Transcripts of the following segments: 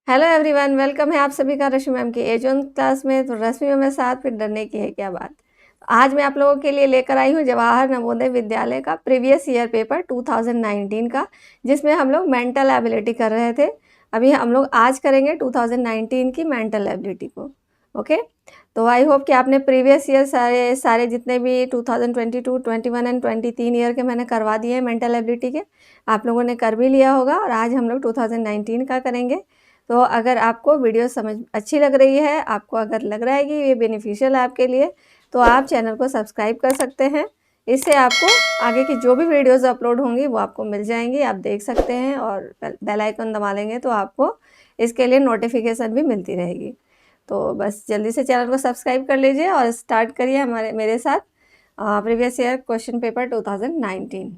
Hello everyone, welcome है आप सभी का रश्मि मैम की एज1 क्लास में। तो रश्मि मैम में साथ फिर डरने की है क्या बात। आज मैं आप लोगों के लिए लेकर आई हूँ जवाहर नवोदय विद्यालय का प्रीवियस ईयर पेपर 2019 का, जिसमें हम लोग मेंटल एबिलिटी कर रहे थे। अभी हम लोग आज करेंगे 2019 की मेंटल एबिलिटी को। ओके, तो आई होप कि आपने प्रीवियस ईयर सारे सारे जितने भी 2022, 21 एंड 23 ईयर के मैंने करवा दिए हैं मेंटल एबिलिटी के, आप लोगों ने कर भी लिया होगा। और आज हम लोग 2019 का करेंगे। तो अगर आपको वीडियो समझ अच्छी लग रही है, आपको अगर लग रहा है कि ये बेनिफिशियल है आपके लिए, तो आप चैनल को सब्सक्राइब कर सकते हैं। इससे आपको आगे की जो भी वीडियोस अपलोड होंगी वो आपको मिल जाएंगी, आप देख सकते हैं। और बेल आइकन दबा लेंगे तो आपको इसके लिए नोटिफिकेशन भी मिलती रहेगी। तो बस जल्दी से चैनल को सब्सक्राइब कर लीजिए और स्टार्ट करिए मेरे साथ प्रीवियस ईयर क्वेश्चन पेपर 2019।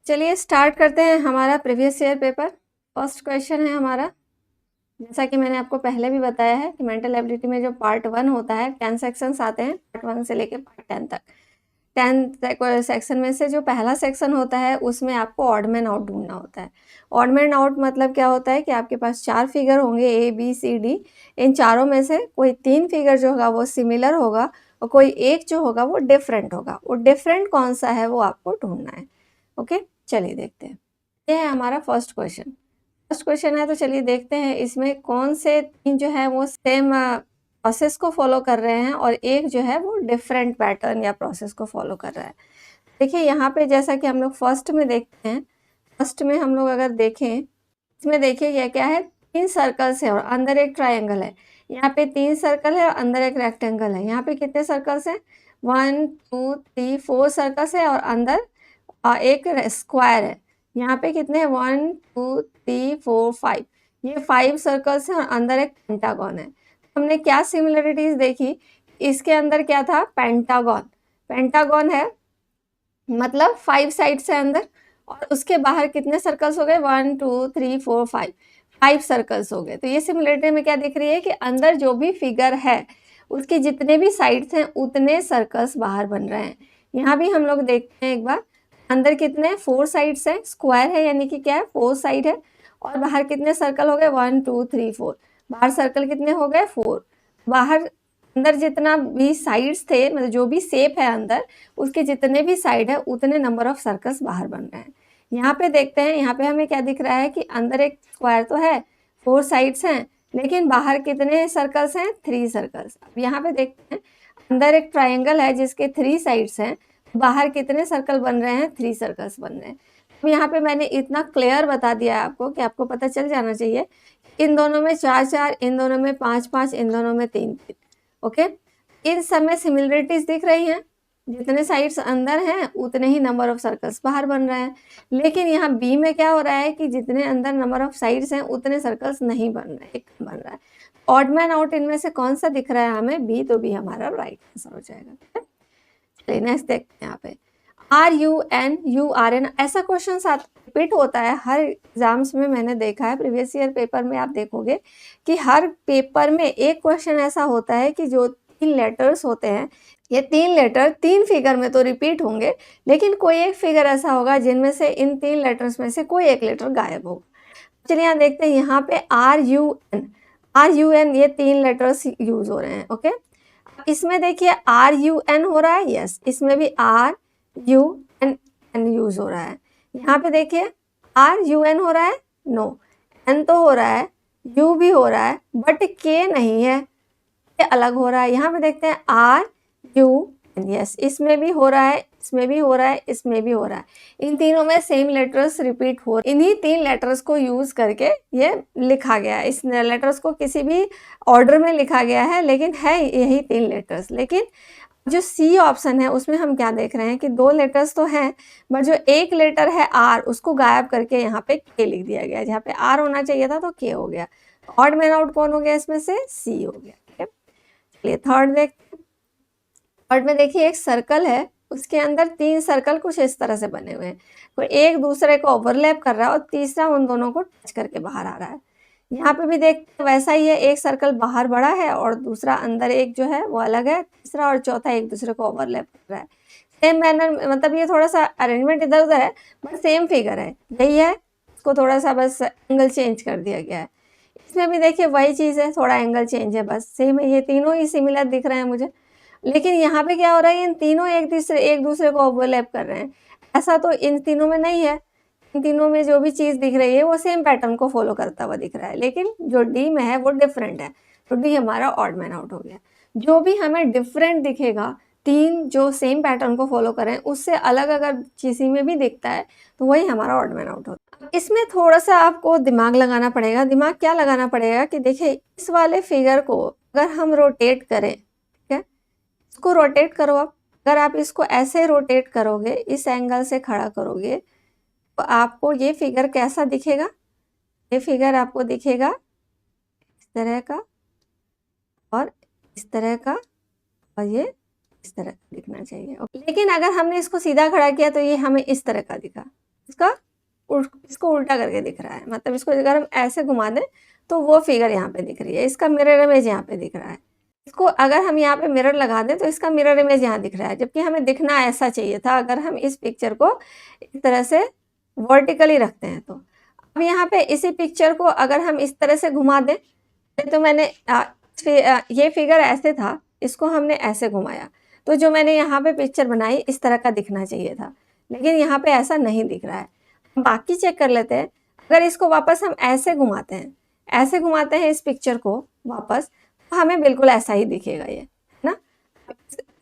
चलिए स्टार्ट करते हैं हमारा previous year paper. First question है हमारा, जैसा कि मैंने आपको पहले भी बताया है कि मेंटल एबिलिटी में जो पार्ट 1 होता है, 10 सेक्शंस आते हैं पार्ट 1 से लेके पार्ट 10 तक। 10 सेक्शन में से जो पहला सेक्शन होता है उसमें आपको ऑड मैन आउट ढूंढना होता है। ऑड मैन आउट मतलब क्या होता है कि आपके पास 4 फिगर होंगे A B C D। इन चारों में से कोई 3 फिगर जो होगा वो सिमिलर होगा और कोई एक जो होगा वो डिफरेंट होगा। वो डिफरेंट कौन सा है वो आपको ढूंढना है। ओके, चलिए देखते हैं। ये है हमारा फर्स्ट क्वेश्चन। फर्स्ट क्वेश्चन है, तो चलिए देखते हैं इसमें कौन से 3 जो है वो सेम प्रोसेस को फॉलो कर रहे हैं और एक जो है वो डिफरेंट पैटर्न या प्रोसेस को फॉलो कर रहा है। देखिए यहाँ पे जैसा कि हम लोग फर्स्ट में देखते हैं, फर्स्ट में हम लोग अगर देखें, इसमें देखिए ये क्या है, 3 सर्कल्स है और अंदर एक ट्राइंगल है। यहाँ पे 3 सर्कल है और अंदर एक रेक्टेंगल है। यहाँ पे कितने सर्कल्स हैं? 1 2 3 4 सर्कल्स है और अंदर एक स्क्वायर है। यहाँ पे कितने हैं? 1 2 3 4 5। ये 5 सर्कल्स हैं और अंदर एक पेंटागन है। हमने क्या सिमिलरिटीज देखी? इसके अंदर क्या था? पेंटागन। पेंटागन है मतलब 5 साइड्स है अंदर, और उसके बाहर कितने सर्कल्स हो गए? 1 2 3 4 5। 5 सर्कल्स हो गए। तो ये सिमिलरिटी में क्या दिख रही है कि अंदर जो भी फिगर है उसके जितने भी साइड्स हैं उतने सर्कल्स बाहर बन रहे हैं। यहाँ भी हम लोग देखते हैं एक बार, अंदर कितने 4 साइड्स है, स्क्वायर है यानी कि क्या है 4 साइड है, और बाहर कितने सर्कल हो गए? 1 2 3 4। बाहर सर्कल कितने हो गए? 4। बाहर अंदर जितना भी साइड्स थे, मतलब जो भी शेप है अंदर उसके जितने भी साइड है उतने नंबर ऑफ सर्कल्स बाहर बन रहे हैं। यहाँ पे देखते हैं, यहाँ पे हमें क्या दिख रहा है कि अंदर एक स्क्वायर तो है, 4 साइड्स हैं, लेकिन बाहर कितने सर्कल्स हैं? 3 सर्कल्स। अब यहाँ पे देखते हैं, अंदर एक ट्राइंगल है जिसके 3 साइड्स हैं, बाहर कितने सर्कल बन रहे हैं? 3 सर्कल्स बन रहे हैं। तो यहाँ पे मैंने इतना क्लियर बता दिया आपको कि आपको पता चल जाना चाहिए, इन दोनों में 4 4, इन दोनों में 5 5, इन दोनों में 3 3। ओके, इन सब में सिमिलरिटीज दिख रही हैं, जितने साइड्स अंदर हैं उतने ही नंबर ऑफ सर्कल्स बाहर बन रहे हैं। लेकिन यहाँ बी में क्या हो रहा है कि जितने अंदर नंबर ऑफ साइड्स हैं उतने सर्कल्स नहीं बन रहे, एक बन रहा है। ऑड मैन आउट इनमें से कौन सा दिख रहा है हमें? बी। तो बी हमारा राइट आंसर हो जाएगा। ठीक है, चलिए नेक्स्ट देखते हैं। यहाँ पे RUN ऐसा क्वेश्चन रिपीट होता है हर एग्जाम्स में। मैंने देखा है प्रीवियस ईयर पेपर में, आप देखोगे कि हर पेपर में एक क्वेश्चन ऐसा होता है कि जो 3 लेटर्स होते हैं, ये 3 लेटर 3 फिगर में तो रिपीट होंगे, लेकिन कोई एक फिगर ऐसा होगा जिनमें से इन 3 लेटर्स में से कोई एक लेटर गायब होगा। चलिए यहाँ देखते हैं, यहाँ पे RUN ये 3 लेटर्स यूज हो रहे हैं। ओके, इसमें देखिए RUN हो रहा है, यस, इसमें भी RUN यूज हो रहा है। यहाँ पे देखिए RUN हो रहा है, नो, N तो हो रहा है, U भी हो रहा है, बट K नहीं है, ये अलग हो रहा है। यहाँ पे देखते हैं RUN, यस, इसमें भी हो रहा है, इसमें भी हो रहा है, इसमें भी हो रहा है। इन तीनों में सेम लेटर्स रिपीट हो रहे हैं। इन्हीं 3 लेटर्स को यूज करके ये लिखा गया है। इस लेटर्स को किसी भी ऑर्डर में लिखा गया है, लेकिन है यही 3 लेटर्स। लेकिन जो सी ऑप्शन है उसमें हम क्या देख रहे हैं कि 2 लेटर्स तो हैं, बट जो एक लेटर है R उसको गायब करके यहाँ पे K लिख दिया गया है। जहाँ पे R होना चाहिए था तो K हो गया। ऑड मैन आउट कौन हो गया इसमें से? C हो गया। ठीक है, चलिए थर्ड देखते हैं। थर्ड में देखिए एक सर्कल है, उसके अंदर 3 सर्कल कुछ इस तरह से बने हुए हैं, कोई एक दूसरे को ओवरलैप कर रहा है और तीसरा उन दोनों को टच करके बाहर आ रहा है। यहाँ पे भी देखते हैं वैसा ही है, एक सर्कल बाहर बड़ा है और दूसरा अंदर एक जो है वो अलग है, तीसरा और चौथा एक दूसरे को ओवरलैप कर रहा है। सेम मैनर, मतलब ये थोड़ा सा अरेंजमेंट इधर उधर है बट सेम फिगर है, यही है, इसको थोड़ा सा बस एंगल चेंज कर दिया गया है। इसमें भी देखिए वही चीज़ है, थोड़ा एंगल चेंज है, बस सेम है, ये तीनों ही सिमिलर दिख रहे हैं मुझे। लेकिन यहाँ पे क्या हो रहा है, इन तीनों एक दूसरे को ओवरलैप कर रहे हैं। ऐसा तो इन तीनों में नहीं है। इन तीनों में जो भी चीज़ दिख रही है वो सेम पैटर्न को फॉलो करता हुआ दिख रहा है, लेकिन जो डी में है वो डिफरेंट है, तो डी हमारा ऑड मैन आउट हो गया। जो भी हमें डिफरेंट दिखेगा, तीन जो सेम पैटर्न को फॉलो करें उससे अलग अगर किसी में भी दिखता है तो वही हमारा ऑड मैन आउट होता है। इसमें थोड़ा सा आपको दिमाग लगाना पड़ेगा। दिमाग क्या लगाना पड़ेगा कि देखिए इस वाले फिगर को अगर हम रोटेट करें, ठीक है, इसको रोटेट करो आप। अगर आप इसको ऐसे रोटेट करोगे, इस एंगल से खड़ा करोगे, तो आपको ये फिगर कैसा दिखेगा? ये फिगर आपको दिखेगा इस तरह का और इस तरह का, और ये इस तरह का दिखना चाहिए। लेकिन अगर हमने इसको सीधा खड़ा किया तो ये हमें इस तरह का दिखा, इसको उल्टा करके दिख रहा है। मतलब इसको अगर हम ऐसे घुमा दें तो वो फिगर यहाँ पे दिख रही है, इसका मिरर इमेज यहाँ पे दिख रहा है। इसको अगर हम यहाँ पे मिरर लगा दें तो इसका मिरर इमेज यहाँ दिख रहा है, जबकि हमें दिखना ऐसा चाहिए था अगर हम इस पिक्चर को इस तरह से वर्टिकली रखते हैं। तो अब यहाँ पे इसी पिक्चर को अगर हम इस तरह से घुमा दें, तो मैंने ये फिगर ऐसे था, इसको हमने ऐसे घुमाया, तो जो मैंने यहाँ पे पिक्चर बनाई इस तरह का दिखना चाहिए था, लेकिन यहाँ पे ऐसा नहीं दिख रहा है। बाकी चेक कर लेते हैं। अगर इसको वापस हम ऐसे घुमाते हैं इस पिक्चर को वापस, तो हमें बिल्कुल ऐसा ही दिखेगा, ये है ना।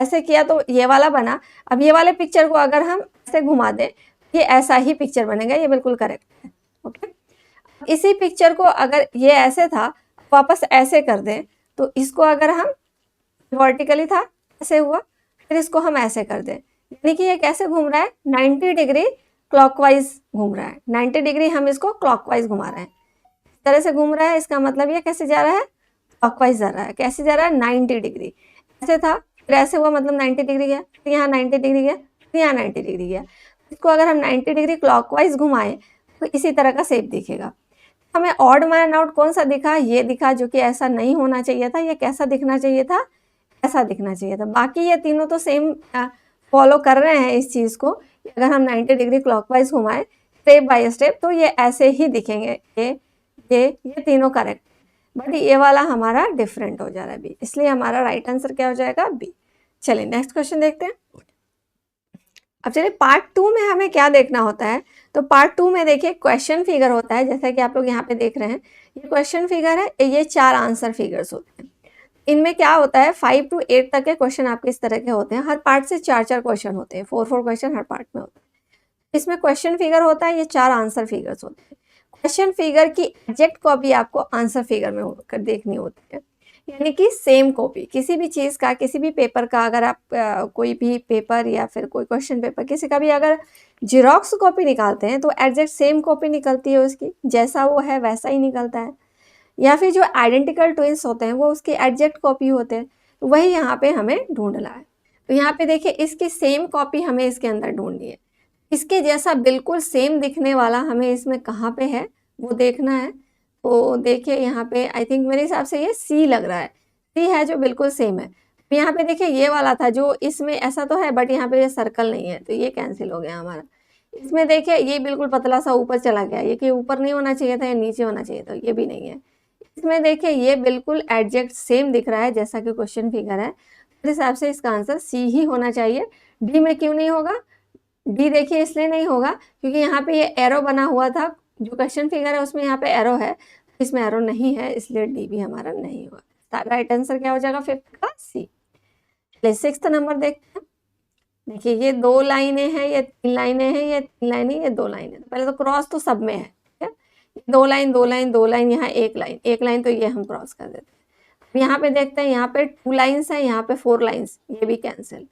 ऐसे किया तो ये वाला बना। अब ये वाले पिक्चर को अगर हम ऐसे घुमा दें, ये ऐसा ही पिक्चर बनेगा, ये बिल्कुल करेक्ट है। ओके, इसी पिक्चर को अगर ये ऐसे था वापस ऐसे कर दें, तो इसको अगर हम वर्टिकली था ऐसे हुआ, फिर इसको हम ऐसे कर दें, यानी कि ये कैसे घूम रहा है, 90 डिग्री क्लॉकवाइज घूम रहा है। 90 डिग्री हम इसको क्लॉकवाइज घुमा रहे हैं, इस तरह से घूम रहा है। इसका मतलब ये कैसे जा रहा है, क्लॉकवाइज जा रहा है। कैसे जा रहा है, 90 डिग्री। ऐसे था फिर ऐसे हुआ, मतलब 90 डिग्री गया, फिर यहाँ 90 डिग्री गया, फिर यहाँ 90 डिग्री गया। इसको अगर हम 90 डिग्री क्लॉकवाइज घुमाएं तो इसी तरह का शेप दिखेगा। हमें ऑड मैन आउट कौन सा दिखा, ये दिखा, जो कि ऐसा नहीं होना चाहिए था। ये कैसा दिखना चाहिए था, ऐसा दिखना चाहिए था। बाकी ये तीनों तो सेम फॉलो कर रहे हैं इस चीज़ को। अगर हम 90 डिग्री क्लॉकवाइज घुमाएं स्टेप बाय स्टेप तो ये ऐसे ही दिखेंगे। ये तीनों करेक्ट, बट ये वाला हमारा डिफरेंट हो जा रहा है बी, इसलिए हमारा राइट आंसर क्या हो जाएगा, बी। चलिए नेक्स्ट क्वेश्चन देखते हैं। अब चलिए पार्ट 2 में हमें क्या देखना होता है। तो पार्ट 2 में देखिए क्वेश्चन फिगर होता है, जैसा कि आप लोग यहाँ पे देख रहे हैं, ये क्वेश्चन फिगर है, ये 4 आंसर फिगर्स होते हैं। इनमें क्या होता है, 5 to 8 तक के क्वेश्चन आपके इस तरह के होते हैं। हर पार्ट से 4-4 क्वेश्चन होते हैं, 4-4 क्वेश्चन हर पार्ट में होते हैं। इसमें क्वेश्चन फिगर होता है, ये 4 आंसर फिगर्स होते हैं। क्वेश्चन फिगर की एग्जैक्ट कॉपी आपको आंसर फिगर में होकर देखनी होती है, यानी कि सेम कॉपी किसी भी चीज़ का, किसी भी पेपर का, अगर आप कोई भी पेपर या फिर कोई क्वेश्चन पेपर किसी का भी अगर जीरोक्स कॉपी निकालते हैं तो एग्जैक्ट सेम कॉपी निकलती है उसकी, जैसा वो है वैसा ही निकलता है। या फिर जो आइडेंटिकल ट्विंस होते हैं वो उसके एग्जैक्ट कॉपी होते हैं, तो वही यहाँ पे हमें ढूंढना है। तो यहाँ पे देखिए इसकी सेम कॉपी हमें इसके अंदर ढूंढनी है। इसके जैसा बिल्कुल सेम दिखने वाला हमें इसमें कहाँ पे है वो देखना है। तो देखिए यहाँ पे आई थिंक मेरे हिसाब से ये सी लग रहा है, सी है जो बिल्कुल सेम है। यहाँ पे देखिए ये वाला था जो इसमें ऐसा तो है, बट यहाँ पे ये सर्कल नहीं है, तो ये कैंसिल हो गया हमारा। इसमें देखिए ये बिल्कुल पतला सा ऊपर चला गया, ये कि ऊपर नहीं होना चाहिए था, या नीचे होना चाहिए था, ये भी नहीं है। इसमें देखिए ये बिल्कुल एग्जैक्ट सेम दिख रहा है जैसा कि क्वेश्चन फिगर है, इस हिसाब से इसका आंसर सी ही होना चाहिए। डी में क्यों नहीं होगा, डी देखिए इसलिए नहीं होगा क्योंकि यहाँ पे ये एरो बना हुआ था, जो क्वेश्चन फिगर है उसमें यहाँ पे एरो है, इसमें एरो नहीं है, इसलिए डी भी हमारा नहीं होगा। राइट आंसर क्या हो जाएगा 5th का, सी। चलिए 6th नंबर देखते हैं। देखिए ये 2 लाइनें हैं, ये 3 लाइनें हैं, ये 3 लाइनें, ये 2 लाइनें। तो पहले तो क्रॉस तो सब में है, ठीक है। 2 लाइन 2 लाइन 2 लाइन, यहाँ 1 लाइन 1 लाइन, तो ये हम क्रॉस कर देते हैं। यहाँ पे देखते हैं, यहाँ पे 2 लाइन्स है, यहाँ पे 4 लाइन्स, ये भी कैंसिल।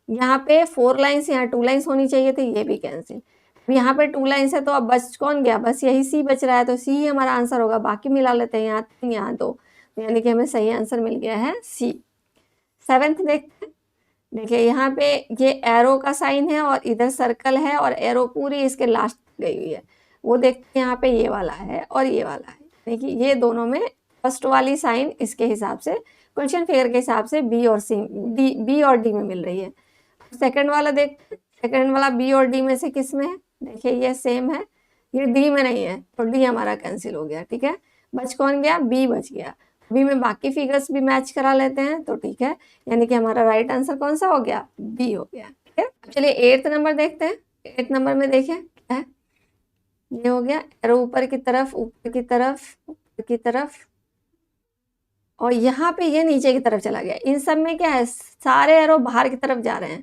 यहाँ पे 4 लाइन्स, यहाँ 2 लाइन्स होनी चाहिए थी, ये भी कैंसिल। यहाँ पे 2 लाइन्स है, तो अब बच कौन गया, बस यही सी बच रहा है, तो सी ही हमारा आंसर होगा। बाकी मिला लेते हैं, यहाँ 3 यहाँ 2, यानी कि हमें सही आंसर मिल गया है सी। 7th देखते हैं। देखिए यहाँ पे ये एरो का साइन है और इधर सर्कल है और एरो पूरी इसके लास्ट गई हुई है, वो देखते हैं यहाँ पे ये वाला है और ये वाला है। देखिए ये दोनों में फर्स्ट वाली साइन इसके हिसाब से, क्वेश्चन फिगर के हिसाब से बी और सी, बी और डी में मिल रही है। सेकंड वाला देखते हैं, सेकंड वाला बी और डी में से किस में है, देखिए ये सेम है, ये डी में नहीं है, तो डी हमारा कैंसिल हो गया, ठीक है। बच कौन गया? बी बच गया। बी में बाकी फिगर्स भी मैच करा लेते हैं तो ठीक है, यानी कि हमारा राइट आंसर कौन सा हो गया? बी हो गया। ठीक है, चलिए 8th नंबर देखते हैं। 8th नंबर में देखिए क्या है, ये हो गया एरो ऊपर की तरफ, ऊपर की तरफ, ऊपर की तरफ, और यहाँ पे ये नीचे की तरफ चला गया। इन सब में क्या है, सारे एरो बाहर की तरफ जा रहे हैं,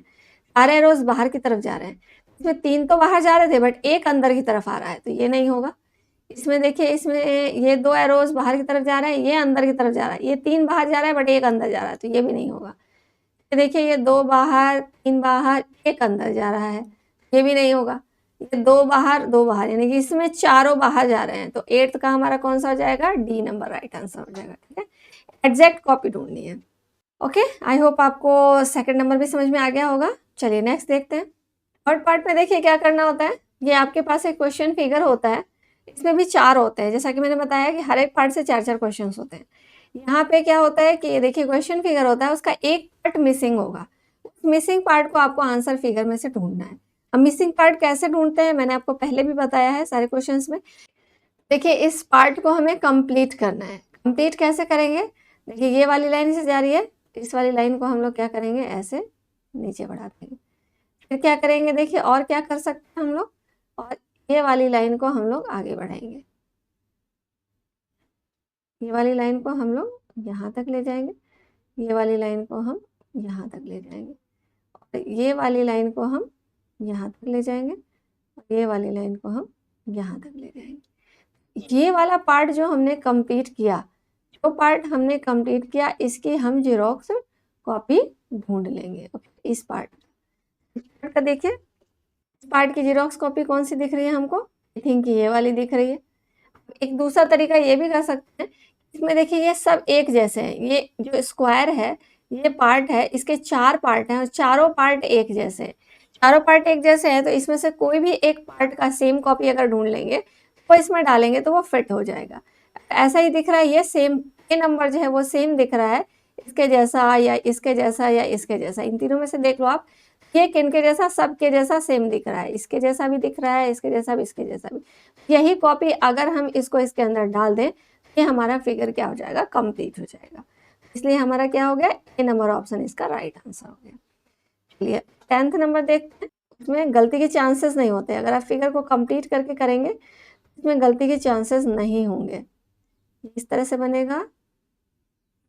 सारे एरोज बाहर की तरफ जा रहे हैं। इसमें 3 तो बाहर जा रहे थे बट एक अंदर की तरफ आ रहा है, तो ये नहीं होगा। इसमें देखिए, इसमें ये 2 एरोज बाहर की तरफ जा रहे हैं, ये अंदर की तरफ जा रहा है, ये 3 बाहर जा रहा है बट एक अंदर जा रहा है, तो ये भी नहीं होगा। ये देखिए, ये 2 बाहर, 3 बाहर, एक अंदर जा रहा है, ये भी नहीं होगा। ये 2 बाहर, 2 बाहर, यानी कि इसमें चारों बाहर जा रहे हैं, तो 8th का हमारा कौन सा हो जाएगा? डी नंबर राइट आंसर हो जाएगा। ठीक है, एग्जैक्ट कॉपी ढूंढनी है। ओके, आई होप आपको सेकंड नंबर भी समझ में आ गया होगा। चलिए नेक्स्ट देखते हैं। थर्ड पार्ट में देखिए क्या करना होता है। ये आपके पास एक क्वेश्चन फिगर होता है, इसमें भी 4 होते हैं, जैसा कि मैंने बताया कि हर एक पार्ट से 4-4 क्वेश्चंस होते हैं। यहाँ पे क्या होता है कि ये देखिए क्वेश्चन फिगर होता है, उसका एक पार्ट मिसिंग होगा, उस मिसिंग पार्ट को आपको आंसर फिगर में से ढूंढना है। अब मिसिंग पार्ट कैसे ढूंढते हैं, मैंने आपको पहले भी बताया है सारे क्वेश्चंस में। देखिए, इस पार्ट को हमें कंप्लीट करना है। कंप्लीट कैसे करेंगे? देखिए, ये वाली लाइन से जा रही है, इस वाली लाइन को हम लोग क्या करेंगे, ऐसे नीचे बढ़ा देंगे। फिर क्या करेंगे, देखिए और क्या कर सकते हैं हम लोग, और ये वाली लाइन को हम लोग आगे बढ़ाएंगे। ये वाली लाइन को हम लोग यहाँ तक ले जाएंगे, ये वाली लाइन को हम यहाँ तक ले जाएंगे, और ये वाली लाइन को हम यहाँ तक ले जाएंगे, और ये वाली लाइन को हम यहाँ तक ले जाएंगे। ये वाला पार्ट जो हमने कंप्लीट किया, जो पार्ट हमने कंप्लीट किया, इसकी हम जेरोक्स कॉपी ढूंढ लेंगे। ओके, इस पार्ट का देखिए, इस पार्ट की जेरोक्स कॉपी कौन सी दिख रही है हमको? आई थिंक ये वाली दिख रही है। एक दूसरा तरीका ये भी कर सकते हैं, इसमें देखिए ये सब एक जैसे हैं, ये जो स्क्वायर है, ये पार्ट है, इसके 4 पार्ट हैं और चारों पार्ट एक जैसे हैं। चारों पार्ट एक जैसे हैं तो इसमें से कोई भी एक पार्ट का सेम कॉपी अगर ढूंढ लेंगे तो इसमें डालेंगे तो वो फिट हो जाएगा। ऐसा ही दिख रहा है, ये सेम, ये नंबर जो है वो सेम दिख रहा है, इसके जैसा या इसके जैसा या इसके जैसा, इन तीनों में से देख लो आप, ये किनके जैसा? सबके जैसा सेम दिख रहा है, इसके जैसा भी दिख रहा है, इसके जैसा भी, इसके जैसा भी। यही कॉपी अगर हम इसको इसके अंदर डाल दें, ये हमारा फिगर क्या हो जाएगा? कंप्लीट हो जाएगा। इसलिए हमारा क्या हो गया? ए नंबर ऑप्शन इसका राइट आंसर हो गया। चलिए 10th नंबर देखते हैं। इसमें गलती के चांसेस नहीं होते, अगर आप फिगर को कंप्लीट करके करेंगे इसमें गलती के चांसेस नहीं होंगे। इस तरह से बनेगा,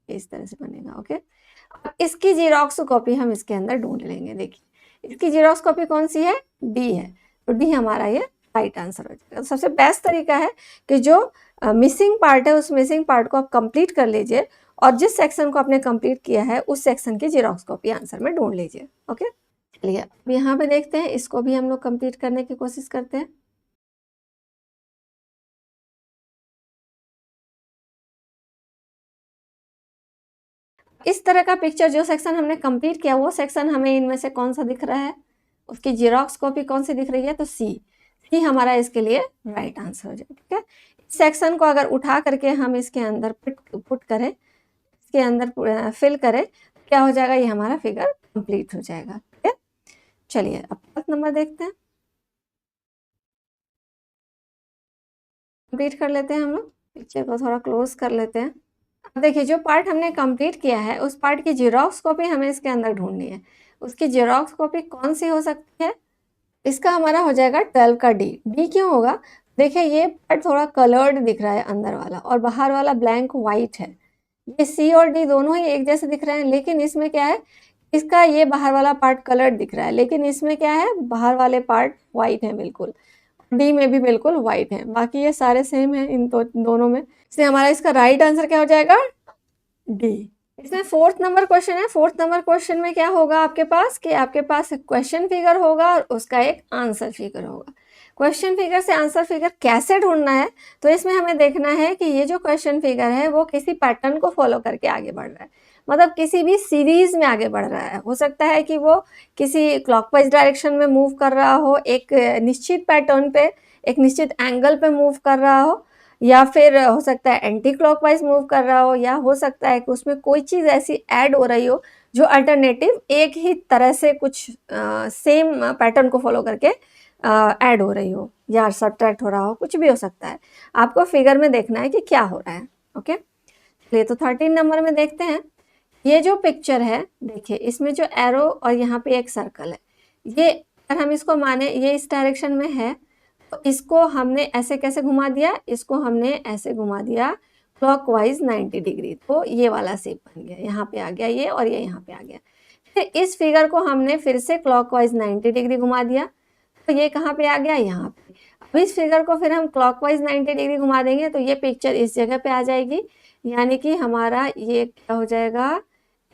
इस तरह से बनेगा। ओके, अब इसकी जीरोक्स कॉपी हम इसके अंदर ढूंढ लेंगे। देखिए, इसकी जीरोक्स कॉपी कौन सी है? डी है, तो डी हमारा ये राइट आंसर हो जाएगा। सबसे बेस्ट तरीका है कि जो मिसिंग पार्ट है उस मिसिंग पार्ट को आप कंप्लीट कर लीजिए, और जिस सेक्शन को आपने कंप्लीट किया है उस सेक्शन की जीरोक्स कॉपी आंसर में ढूंढ लीजिए। ओके, चलिए अब यहाँ पे देखते हैं, इसको भी हम लोग कंप्लीट करने की कोशिश करते हैं। इस तरह का पिक्चर जो सेक्शन हमने कंप्लीट किया, वो सेक्शन हमें इनमें से कौन सा दिख रहा है, उसकी जीरोक्स कॉपी कौन सी दिख रही है? तो सी हमारा इसके लिए राइट आंसर हो जाएगा। ठीक है, इस सेक्शन को अगर उठा करके हम इसके अंदर पुट करें, इसके अंदर फिल करें, क्या हो जाएगा? ये हमारा फिगर कंप्लीट हो जाएगा। ठीक है, चलिए अब 10th नंबर देखते हैं। कंप्लीट कर लेते हैं हम लोग, पिक्चर को थोड़ा क्लोज कर लेते हैं। अब देखिए, जो पार्ट हमने कंप्लीट किया है उस पार्ट की जेरोक्स कॉपी हमें इसके अंदर ढूंढनी है। उसकी जेरोक्स कॉपी कौन सी हो सकती है? इसका हमारा हो जाएगा 12 का डी। डी क्यों होगा? देखिए, ये पार्ट थोड़ा कलर्ड दिख रहा है अंदर वाला, और बाहर वाला ब्लैंक वाइट है। ये सी और डी दोनों ही एक जैसे दिख रहे हैं, लेकिन इसमें क्या है, इसका ये बाहर वाला पार्ट कलर्ड दिख रहा है, लेकिन इसमें क्या है, बाहर वाले पार्ट वाइट है बिल्कुल, डी में भी बिल्कुल वाइट है, बाकी ये सारे सेम है इन दोनों में। इसलिए हमारा इसका राइट आंसर क्या हो जाएगा? डी। इसमें 4th नंबर क्वेश्चन है। 4th नंबर क्वेश्चन में क्या होगा आपके पास कि आपके पास एक क्वेश्चन फिगर होगा और उसका एक आंसर फिगर होगा। क्वेश्चन फिगर से आंसर फिगर कैसे ढूंढना है, तो इसमें हमें देखना है कि ये जो क्वेश्चन फिगर है वो किसी पैटर्न को फॉलो करके आगे बढ़ रहा है, मतलब किसी भी सीरीज में आगे बढ़ रहा है। हो सकता है कि वो किसी क्लॉकवाइज डायरेक्शन में मूव कर रहा हो, एक निश्चित पैटर्न पे, एक निश्चित एंगल पे मूव कर रहा हो, या फिर हो सकता है एंटी क्लॉकवाइज मूव कर रहा हो, या हो सकता है कि उसमें कोई चीज़ ऐसी ऐड हो रही हो जो अल्टरनेटिव एक ही तरह से कुछ सेम पैटर्न को फॉलो करके ऐड हो रही हो या सब्ट्रैक्ट हो रहा हो, कुछ भी हो सकता है। आपको फिगर में देखना है कि क्या हो रहा है। ओके, चलिए तो 13 नंबर में देखते हैं। ये जो पिक्चर है देखिए, इसमें जो एरो और यहाँ पे एक सर्कल है, ये अगर हम इसको माने ये इस डायरेक्शन में है, तो इसको हमने ऐसे कैसे घुमा दिया, इसको हमने ऐसे घुमा दिया क्लॉकवाइज 90 डिग्री, तो ये वाला शेप बन गया, यहाँ पे आ गया ये और ये यहाँ पे आ गया। फिर इस फिगर को हमने फिर से क्लॉकवाइज 90 डिग्री घुमा दिया, तो ये कहाँ पे आ गया, यहाँ पे। अब इस फिगर को फिर हम क्लॉकवाइज 90 डिग्री घुमा देंगे तो ये पिक्चर इस जगह पे आ जाएगी, यानी कि हमारा ये क्या हो जाएगा,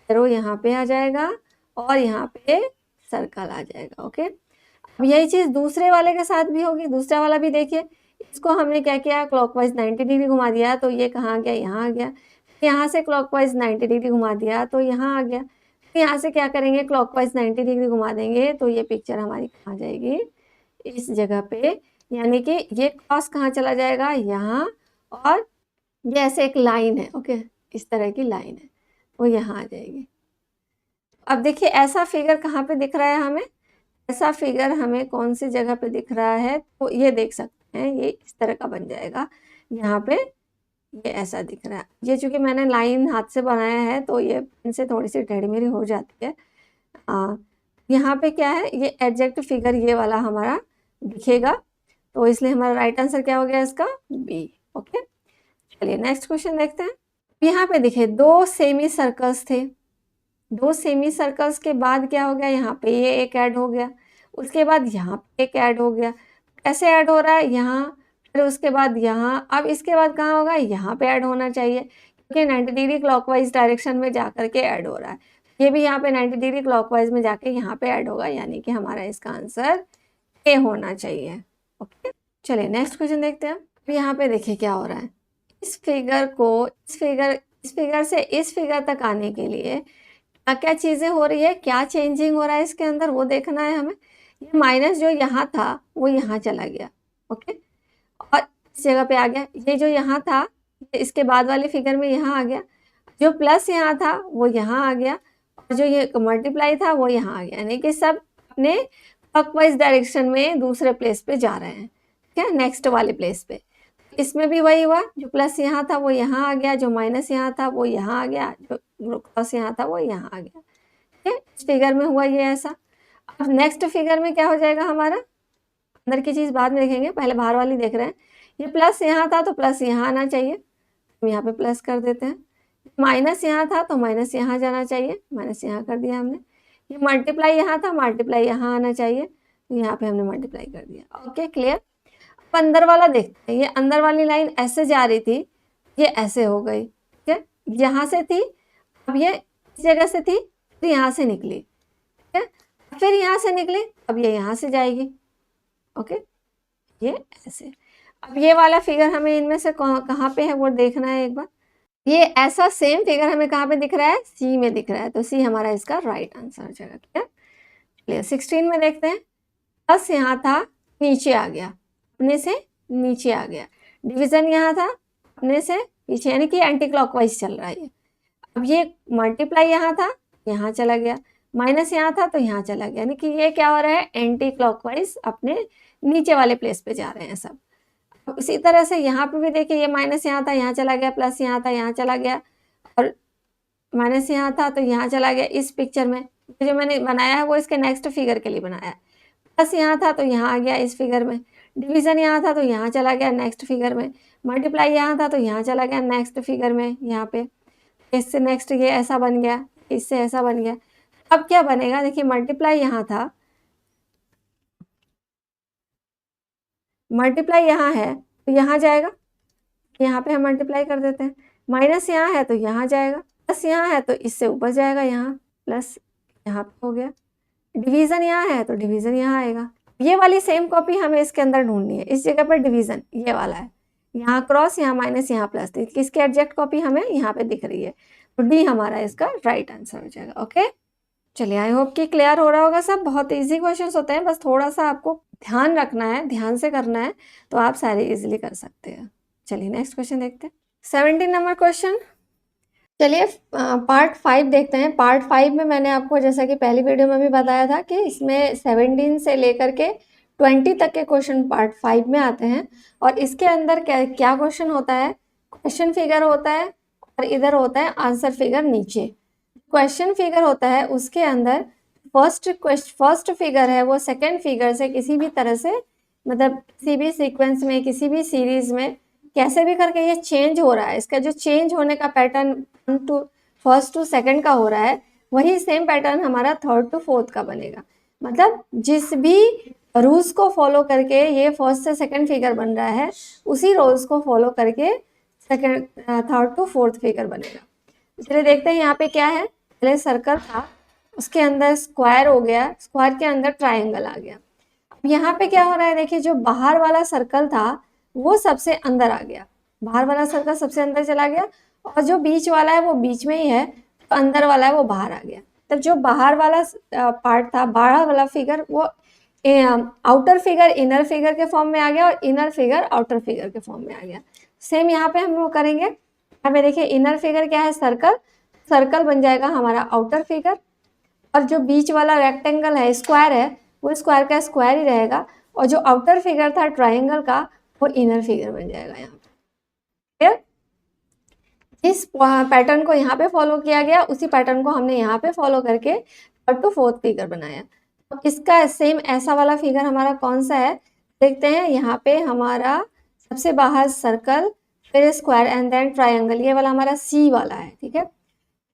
एरो यहाँ पे आ जाएगा और यहाँ पे सर्कल आ जाएगा। ओके, अब यही चीज़ दूसरे वाले के साथ भी होगी। दूसरा वाला भी देखिए, इसको हमने क्या किया, क्लॉकवाइज 90 डिग्री घुमा दिया तो ये कहाँ आ गया, यहाँ आ गया। यहाँ से क्लॉकवाइज 90 डिग्री घुमा दिया तो यहाँ आ गया। यहाँ से क्या करेंगे, क्लॉकवाइज 90 डिग्री घुमा देंगे तो ये पिक्चर हमारी कहाँ आ जाएगी, इस जगह पे, यानी कि ये क्रॉस कहाँ चला जाएगा, यहाँ, और ये ऐसे एक लाइन है। ओके, इस तरह की लाइन है, वो यहाँ आ जाएगी। अब देखिए ऐसा फिगर कहाँ पे दिख रहा है हमें, ऐसा फिगर हमें कौन सी जगह पे दिख रहा है, तो ये देख सकते हैं, ये इस तरह का बन जाएगा। यहाँ पे ये ऐसा दिख रहा है। ये चूंकि मैंने लाइन हाथ से बनाया है तो ये इनसे थोड़ी सी टेढ़ी मेढ़ी हो जाती है। यहाँ पे क्या है, ये एग्जैक्ट फिगर ये वाला हमारा दिखेगा, तो इसलिए हमारा राइट आंसर क्या हो गया इसका, बी। ओके, चलिए नेक्स्ट क्वेश्चन देखते हैं। यहाँ पे देखिए दो सेमी सर्कल्स थे, दो सेमी सर्कल्स के बाद क्या हो गया, यहाँ पे ये एक ऐड हो गया, उसके बाद यहाँ पे एक ऐड हो गया। कैसे ऐड हो रहा है, यहाँ, फिर उसके बाद यहाँ, अब इसके बाद कहाँ होगा, यहाँ पे ऐड होना चाहिए, क्योंकि 90 डिग्री क्लॉकवाइज डायरेक्शन में जा करके ऐड हो रहा है। ये भी यहाँ पे 90 डिग्री क्लॉकवाइज में जाके यहाँ पे ऐड होगा, यानी कि हमारा इसका आंसर ए होना चाहिए। ओके, चलिए नेक्स्ट क्वेश्चन देखते हैं। अब यहाँ पे देखिए क्या हो रहा है, इस फिगर को इस फिगर से इस फिगर तक आने के लिए क्या क्या चीज़ें हो रही है, क्या चेंजिंग हो रहा है इसके अंदर, वो देखना है हमें। ये माइनस जो यहाँ था वो यहाँ चला गया। ओके, और इस जगह पे आ गया, ये जो यहाँ था इसके बाद वाले फिगर में यहाँ आ गया, जो प्लस यहाँ था वो यहाँ आ गया, और जो ये मल्टीप्लाई था वो यहाँ आ गया, यानी कि सब अपने क्लॉकवाइज डायरेक्शन में दूसरे प्लेस पे जा रहे हैं। ठीक है, नेक्स्ट वाले प्लेस पे। इसमें भी वही हुआ, जो प्लस यहाँ था वो यहाँ आ गया, जो माइनस यहाँ था वो यहाँ आ गया, जो क्रॉस यहाँ था वो यहाँ आ गया। ठीक है, इस फिगर में हुआ ये ऐसा। अब नेक्स्ट फिगर में क्या हो जाएगा हमारा, अंदर की चीज़ बाद में देखेंगे, पहले बाहर वाली देख रहे हैं। ये प्लस यहाँ था तो प्लस यहाँ आना चाहिए, हम यहाँ पे प्लस कर देते हैं। माइनस यहाँ था तो माइनस यहाँ जाना चाहिए, माइनस यहाँ कर दिया हमने। ये मल्टीप्लाई यहाँ था, मल्टीप्लाई यहाँ आना चाहिए, तो यहाँ पे हमने मल्टीप्लाई कर दिया। Okay, clear. अब अंदर वाला देखते हैं, ये अंदर वाली लाइन ऐसे जा रही थी, ये ऐसे हो गई। ठीक है, यहाँ से थी, अब ये इस जगह से थी, फिर यहाँ से निकली। ठीक है, फिर यहाँ से निकली, अब ये यहाँ से जाएगी। ओके, ये ऐसे। अब ये वाला फिगर हमें इनमें से कहाँ पे है वो देखना है एक बार। ये ऐसा सेम फिगर हमें कहाँ पे दिख रहा है, सी में दिख रहा है, तो सी हमारा इसका राइट आंसर हो जाएगा। ठीक है, चलिए 16 में देखते हैं। प्लस यहाँ था, नीचे आ गया, अपने से नीचे आ गया। डिवीजन यहाँ था, अपने से पीछे, यानी कि एंटी क्लॉकवाइज चल रहा है। अब ये मल्टीप्लाई यहाँ था, यहाँ चला गया, माइनस यहाँ था तो यहाँ चला गया, यानी कि ये क्या हो रहा है, एंटी क्लॉकवाइज अपने नीचे वाले प्लेस पे जा रहे हैं सब। उसी तरह से यहाँ पे भी देखिए, ये माइनस यहाँ था, यहाँ चला गया, प्लस यहाँ था, यहाँ चला गया, और माइनस यहाँ था तो यहाँ चला गया। इस पिक्चर में जो मैंने बनाया है वो इसके नेक्स्ट फिगर के लिए बनाया है। प्लस यहाँ था तो यहाँ आ गया इस फिगर में, डिवीज़न यहाँ था तो यहाँ चला गया नेक्स्ट फिगर में, मल्टीप्लाई यहाँ था तो यहाँ चला गया नेक्स्ट फिगर में, यहाँ पे इससे नेक्स्ट ये ऐसा बन गया, इससे ऐसा बन गया। अब क्या बनेगा, देखिए मल्टीप्लाई यहाँ था, मल्टीप्लाई यहाँ है तो यहाँ जाएगा, यहाँ पे हम मल्टीप्लाई कर देते हैं। माइनस यहाँ है तो यहाँ जाएगा, प्लस यहाँ है तो इससे ऊपर जाएगा, यहाँ प्लस यहाँ पे हो गया। डिवीज़न यहाँ है तो डिवीज़न यहाँ आएगा। ये वाली सेम कॉपी हमें इसके अंदर ढूंढनी है, इस जगह पर डिवीज़न ये वाला है, यहाँ क्रॉस, यहाँ माइनस, यहाँ प्लस, तो इसकी एग्जैक्ट कॉपी हमें यहाँ पे दिख रही है, तो डी हमारा इसका राइट आंसर हो जाएगा। ओके, चलिए आई होप कि क्लियर हो रहा होगा सब। बहुत इजी क्वेश्चंस होते हैं, बस थोड़ा सा आपको ध्यान रखना है, ध्यान से करना है, तो आप सारे इजीली कर सकते हैं। चलिए नेक्स्ट क्वेश्चन देखते हैं, 17 नंबर क्वेश्चन। चलिए पार्ट 5 देखते हैं। पार्ट 5 में मैंने आपको जैसा कि पहली वीडियो में भी बताया था कि इसमें 17 से लेकर के 20 तक के क्वेश्चन पार्ट 5 में आते हैं और इसके अंदर क्या क्या क्वेश्चन होता है, क्वेश्चन फिगर होता है और इधर होता है आंसर फिगर नीचे। क्वेश्चन फिगर होता है उसके अंदर फर्स्ट फिगर है वो सेकंड फिगर से किसी भी तरह से मतलब किसी भी सीक्वेंस में किसी भी सीरीज में कैसे भी करके ये चेंज हो रहा है, इसका जो चेंज होने का pattern to first to second का हो रहा है वही सेम पैटर्न हमारा थर्ड टू फोर्थ का बनेगा। मतलब जिस भी रूल्स को फॉलो करके ये फर्स्ट से सेकंड फिगर बन रहा है उसी रूल्स को फॉलो करके second third to fourth figure बनेगा। चलिए देखते हैं यहाँ पे क्या है। पहले सर्कल था, उसके अंदर स्क्वायर हो गया, स्क्वायर के अंदर ट्राइंगल आ गया। अब यहाँ पे क्या हो रहा है, देखिए जो बाहर वाला सर्कल था वो सबसे अंदर आ गया, बाहर वाला सर्कल सबसे अंदर चला गया और जो बीच वाला है वो बीच में ही है, तो अंदर वाला है वो बाहर आ गया। तब जो बाहर वाला पार्ट था, बाहर वाला फिगर वो आउटर फिगर इनर फिगर के फॉर्म में आ गया और इनर फिगर आउटर फिगर के फॉर्म में आ गया। सेम यहाँ पे हम लोग करेंगे। यहाँ पे देखिए इनर फिगर क्या है, सर्कल, सर्कल बन जाएगा हमारा आउटर फिगर और जो बीच वाला रेक्टेंगल है स्क्वायर है वो स्क्वायर का स्क्वायर ही रहेगा और जो आउटर फिगर था ट्राइंगल का वो इनर फिगर बन जाएगा। यहाँ पे इस पैटर्न को यहाँ पे फॉलो किया गया, उसी पैटर्न को हमने यहाँ पे फॉलो करके थर्ड टू फोर्थ फिगर बनाया। तो इसका सेम ऐसा वाला फिगर हमारा कौन सा है देखते हैं। यहाँ पे हमारा सबसे बाहर सर्कल, फिर स्क्वायर एंड देन ट्राइंगल, ये वाला हमारा सी वाला है। ठीक है,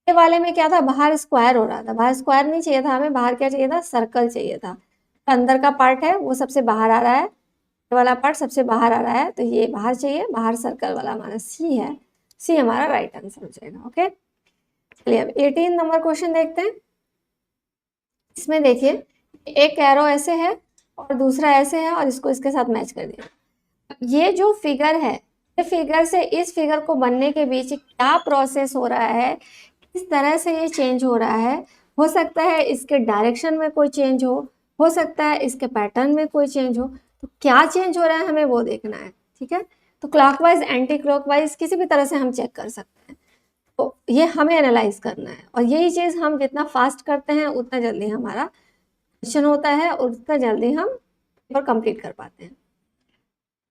ये वाले में क्या था, बाहर स्क्वायर हो रहा था, बाहर स्क्वायर नहीं चाहिए था हमें, बाहर क्या चाहिए था, सर्कल चाहिए था। अंदर का पार्ट है वो सबसे बाहर आ रहा है, ये वाला पार्ट सबसे बाहर आ रहा है, तो ये बाहर चाहिए, बाहर सर्कल वाला हमारा सी है, सी हमारा राइट आंसर हो जाएगा। ओके, चलिए अब 18 नंबर क्वेश्चन देखते हैं। इसमें देखिए एक एरो ऐसे है और दूसरा ऐसे है और इसको इसके साथ मैच कर दिया। ये जो फिगर है, ये फिगर से इस फिगर को बनने के बीच क्या प्रोसेस हो रहा है, किस तरह से ये चेंज हो रहा है। हो सकता है इसके डायरेक्शन में कोई चेंज हो सकता है इसके पैटर्न में कोई चेंज हो, तो क्या चेंज हो रहा है हमें वो देखना है। ठीक है, तो क्लॉकवाइज एंटी क्लॉकवाइज किसी भी तरह से हम चेक कर सकते हैं, तो ये हमें एनालाइज करना है और यही चीज़ हम जितना फास्ट करते हैं उतना जल्दी हमारा क्वेश्चन होता है और उतना जल्दी हम पेपर कंप्लीट कर पाते हैं।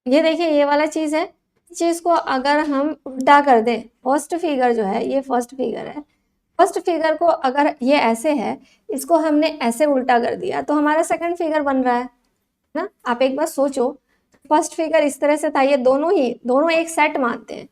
ये देखिए ये वाला चीज़ है, चीज़ को अगर हम उल्टा कर दें, फर्स्ट फिगर जो है ये फर्स्ट फिगर है, फर्स्ट फिगर को अगर ये ऐसे है इसको हमने ऐसे उल्टा कर दिया तो हमारा सेकंड फिगर बन रहा है ना। आप एक बार सोचो, फर्स्ट फिगर इस तरह से था, ये दोनों एक सेट मानते हैं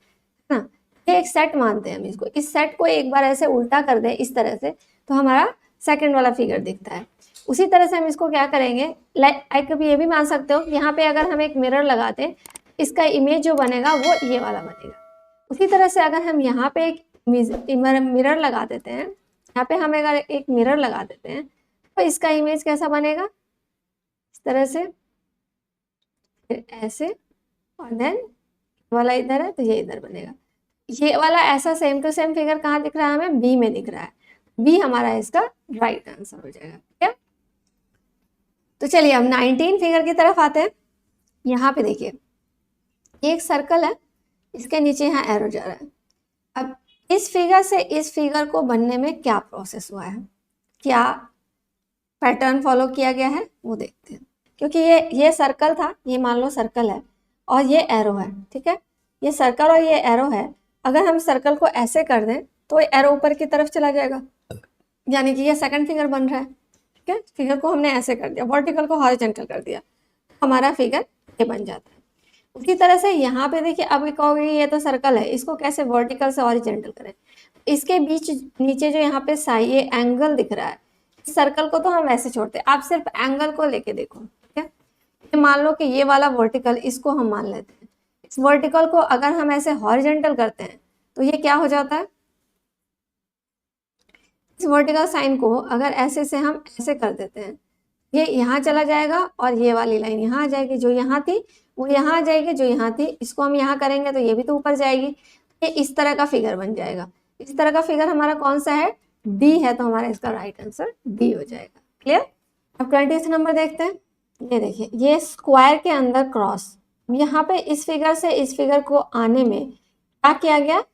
ना, ये एक सेट मानते हैं हम इसको, इस सेट को एक बार ऐसे उल्टा कर दें इस तरह से तो हमारा सेकंड वाला फिगर दिखता है। उसी तरह से हम इसको क्या करेंगे, लाइक कभी ये भी मान सकते हो यहाँ पे अगर हम एक मिरर लगाते हैं इसका इमेज जो बनेगा वो ये वाला बनेगा। उसी तरह से अगर हम यहाँ पे एक मिरर लगा देते हैं, यहाँ पे हम अगर एक मिरर लगा देते हैं तो इसका इमेज कैसा बनेगा, इस तरह से, फिर ऐसे और देन वाला इधर है तो ये इधर बनेगा। ये वाला ऐसा सेम टू सेम फिगर कहाँ दिख रहा है हमें, बी में दिख रहा है, बी हमारा इसका राइट आंसर हो जाएगा। ठीक है, तो चलिए अब 19 फिगर की तरफ आते हैं। यहाँ पे देखिए एक सर्कल है, इसके नीचे यहाँ एरो जा रहा है। अब इस फिगर से इस फिगर को बनने में क्या प्रोसेस हुआ है, क्या पैटर्न फॉलो किया गया है वो देखते हैं। क्योंकि ये सर्कल था, ये मान लो सर्कल है और ये एरो है। ठीक है, ये सर्कल और ये एरो है, अगर हम सर्कल को ऐसे कर दें तो एरो ऊपर की तरफ चला जाएगा, यानी कि ये सेकंड फिगर बन रहा है। ठीक है, फिगर को हमने ऐसे कर दिया, वर्टिकल को हॉरिजॉन्टल कर दिया, हमारा फिगर ये बन जाता है। उसी तरह से यहाँ पे देखिए, अब कहोगे ये तो सर्कल है, इसको कैसे वर्टिकल से हॉरिजॉन्टल करें। इसके बीच नीचे जो यहाँ पे साई ये एंगल दिख रहा है, इस सर्कल को तो हम वैसे छोड़ते हैं, आप सिर्फ एंगल को लेके देखो। ठीक है, ये मान लो कि ये वाला वर्टिकल, इसको हम मान लेते हैं, इस वर्टिकल को अगर हम ऐसे हॉरिजॉन्टल करते हैं तो ये क्या हो जाता है, इस वर्टिकल साइन को अगर ऐसे से हम ऐसे कर देते हैं, ये यहाँ चला जाएगा और ये वाली लाइन यहाँ आ जाएगी, जो यहाँ थी वो यहाँ आ जाएगी, जो यहाँ थी इसको हम यहाँ करेंगे तो ये भी तो ऊपर जाएगी। ये इस तरह का फिगर बन जाएगा। इस तरह का फिगर हमारा कौन सा है, डी है, तो हमारा इसका राइट आंसर डी हो जाएगा। क्लियर। अब 20th नंबर देखते हैं। ये देखिए ये स्क्वायर के अंदर क्रॉस, यहाँ पे इस फिगर से इस फिगर को आने में क्या किया गया,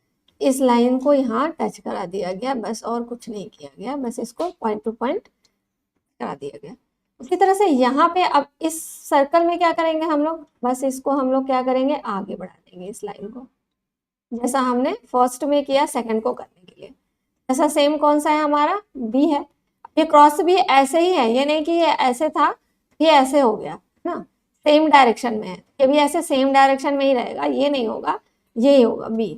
इस लाइन को यहाँ टच करा दिया गया, बस और कुछ नहीं किया गया, बस इसको पॉइंट टू पॉइंट करा दिया गया। उसी तरह से यहाँ पे अब इस सर्कल में क्या करेंगे हम लोग, बस इसको हम लोग क्या करेंगे, आगे बढ़ा देंगे इस लाइन को, जैसा हमने फर्स्ट में किया सेकंड को करने के लिए। ऐसा सेम कौन सा है हमारा, बी है। ये क्रॉस भी ऐसे ही है, ये नहीं कि ये ऐसे था ये ऐसे हो गया ना, सेम डायरेक्शन में है, ये भी ऐसे सेम डायरेक्शन में ही रहेगा, ये नहीं होगा, ये ही होगा बी।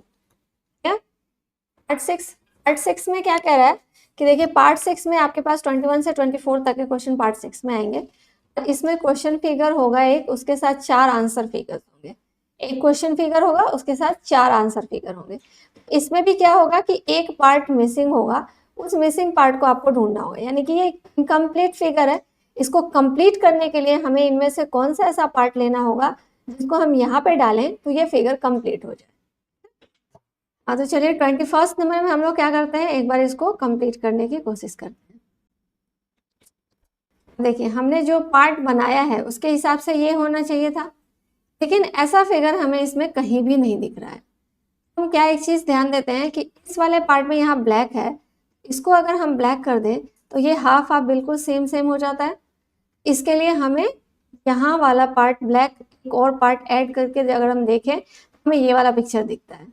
क्या पार्ट सिक्स में क्या कह रहा है कि देखिए पार्ट सिक्स में आपके पास 21 से 24 तक के क्वेश्चन पार्ट सिक्स में आएंगे। और इसमें क्वेश्चन फिगर होगा एक, उसके साथ 4 आंसर फिगर होंगे। एक क्वेश्चन फिगर होगा उसके साथ 4 आंसर फिगर होंगे। इसमें भी क्या होगा कि एक पार्ट मिसिंग होगा, उस मिसिंग पार्ट को आपको ढूंढना होगा, यानी कि ये इनकम्प्लीट फिगर है। इसको कंप्लीट करने के लिए हमें इनमें से कौन सा ऐसा पार्ट लेना होगा जिसको हम यहाँ पे डालें तो ये फिगर कंप्लीट हो जाए। हाँ तो चलिए 21 नंबर में हम लोग क्या करते हैं, एक बार इसको कंप्लीट करने की कोशिश करते हैं। देखिए हमने जो पार्ट बनाया है उसके हिसाब से ये होना चाहिए था, लेकिन ऐसा फिगर हमें इसमें कहीं भी नहीं दिख रहा है। हम क्या एक चीज ध्यान देते हैं कि इस वाले पार्ट में यहाँ ब्लैक है, इसको अगर हम ब्लैक कर दें तो ये हाफ हाफ बिल्कुल सेम सेम हो जाता है। इसके लिए हमें यहाँ वाला पार्ट ब्लैक, एक और पार्ट ऐड करके अगर हम देखें हमें ये वाला पिक्चर दिखता है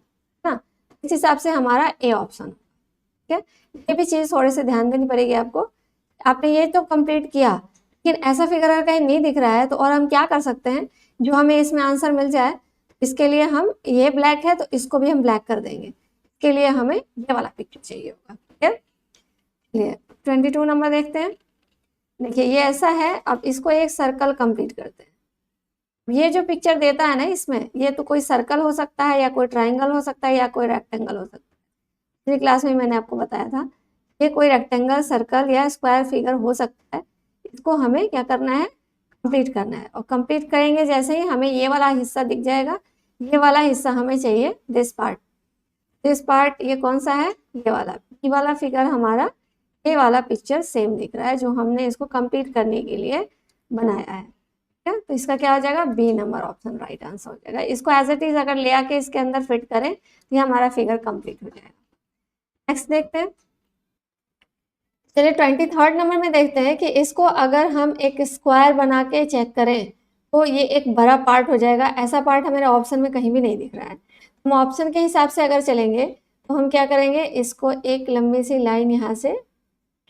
ना। इस हिसाब से हमारा ए ऑप्शन, ठीक है। ये भी चीज थोड़े से ध्यान देनी पड़ेगी आपको। आपने ये तो कंप्लीट किया, लेकिन ऐसा फिगर अगर कहीं नहीं दिख रहा है तो और हम क्या कर सकते हैं, जो हमें इसमें आंसर मिल जाए, इसके लिए हम, ये ब्लैक है तो इसको भी हम ब्लैक कर देंगे, इसके लिए हमें ये वाला पिक्चर चाहिए होगा, ठीक है। चलिए 22 नंबर देखते हैं। देखिए ये ऐसा है, अब इसको एक सर्कल कंप्लीट करते हैं। ये जो पिक्चर देता है ना इसमें, ये तो कोई सर्कल हो सकता है या कोई ट्राइंगल हो सकता है या कोई रेक्टेंगल हो सकता है। पिछली क्लास में मैंने आपको बताया था ये कोई रेक्टेंगल, सर्कल या स्क्वायर फिगर हो सकता है। इसको हमें क्या करना है, कंप्लीट करना है। और कंप्लीट करेंगे जैसे ही हमें ये वाला हिस्सा दिख जाएगा, ये वाला हिस्सा हमें चाहिए, दिस पार्ट ये कौन सा है, ये वाला फिगर हमारा, ये वाला पिक्चर सेम दिख रहा है जो हमने इसको कंप्लीट करने के लिए बनाया है। ठीक है, तो इसका क्या हो जाएगा, B number option right answer हो जाएगा। इसको एज इट इज अगर ले आके इसके अंदर फिट करें तो ये हमारा फिगर कंप्लीट हो जाएगा। नेक्स्ट देखते हैं। चलिए 23 नंबर में देखते हैं कि इसको अगर हम एक स्क्वायर बना के चेक करें तो ये एक बड़ा पार्ट हो जाएगा। ऐसा पार्ट हमारे ऑप्शन में कहीं भी नहीं दिख रहा है। हम ऑप्शन के हिसाब से अगर चलेंगे तो हम क्या करेंगे, इसको एक लंबी सी लाइन यहाँ से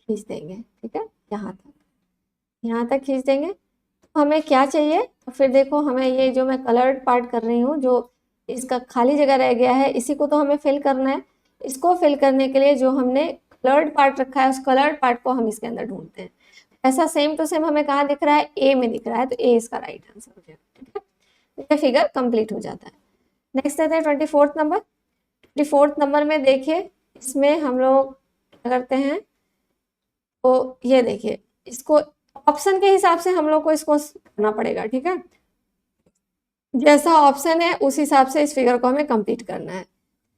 खींच देंगे, ठीक है, यहाँ तक खींच देंगे। तो हमें क्या चाहिए, तो फिर देखो हमें ये जो मैं कलर्ड पार्ट कर रही हूँ, जो इसका खाली जगह रह गया है, इसी को तो हमें फिल करना है। इसको फिल करने के लिए जो हमने कलर्ड पार्ट रखा है, उस कलर्ड पार्ट को हम इसके अंदर ढूंढते हैं। ऐसा सेम टू सेम हमें कहाँ दिख रहा है, ए में दिख रहा है, तो ए इसका राइट आंसर हो जाएगा, ठीक है। ये फिगर कंप्लीट हो जाता है। नेक्स्ट आता है 24 नंबर। 24 नंबर में देखिए, इसमें हम लोग क्या करते हैं, तो ये देखिए, इसको ऑप्शन के हिसाब से हम लोग को इसको करना पड़ेगा, ठीक है। जैसा ऑप्शन है उस हिसाब से इस फिगर को हमें कंप्लीट करना है।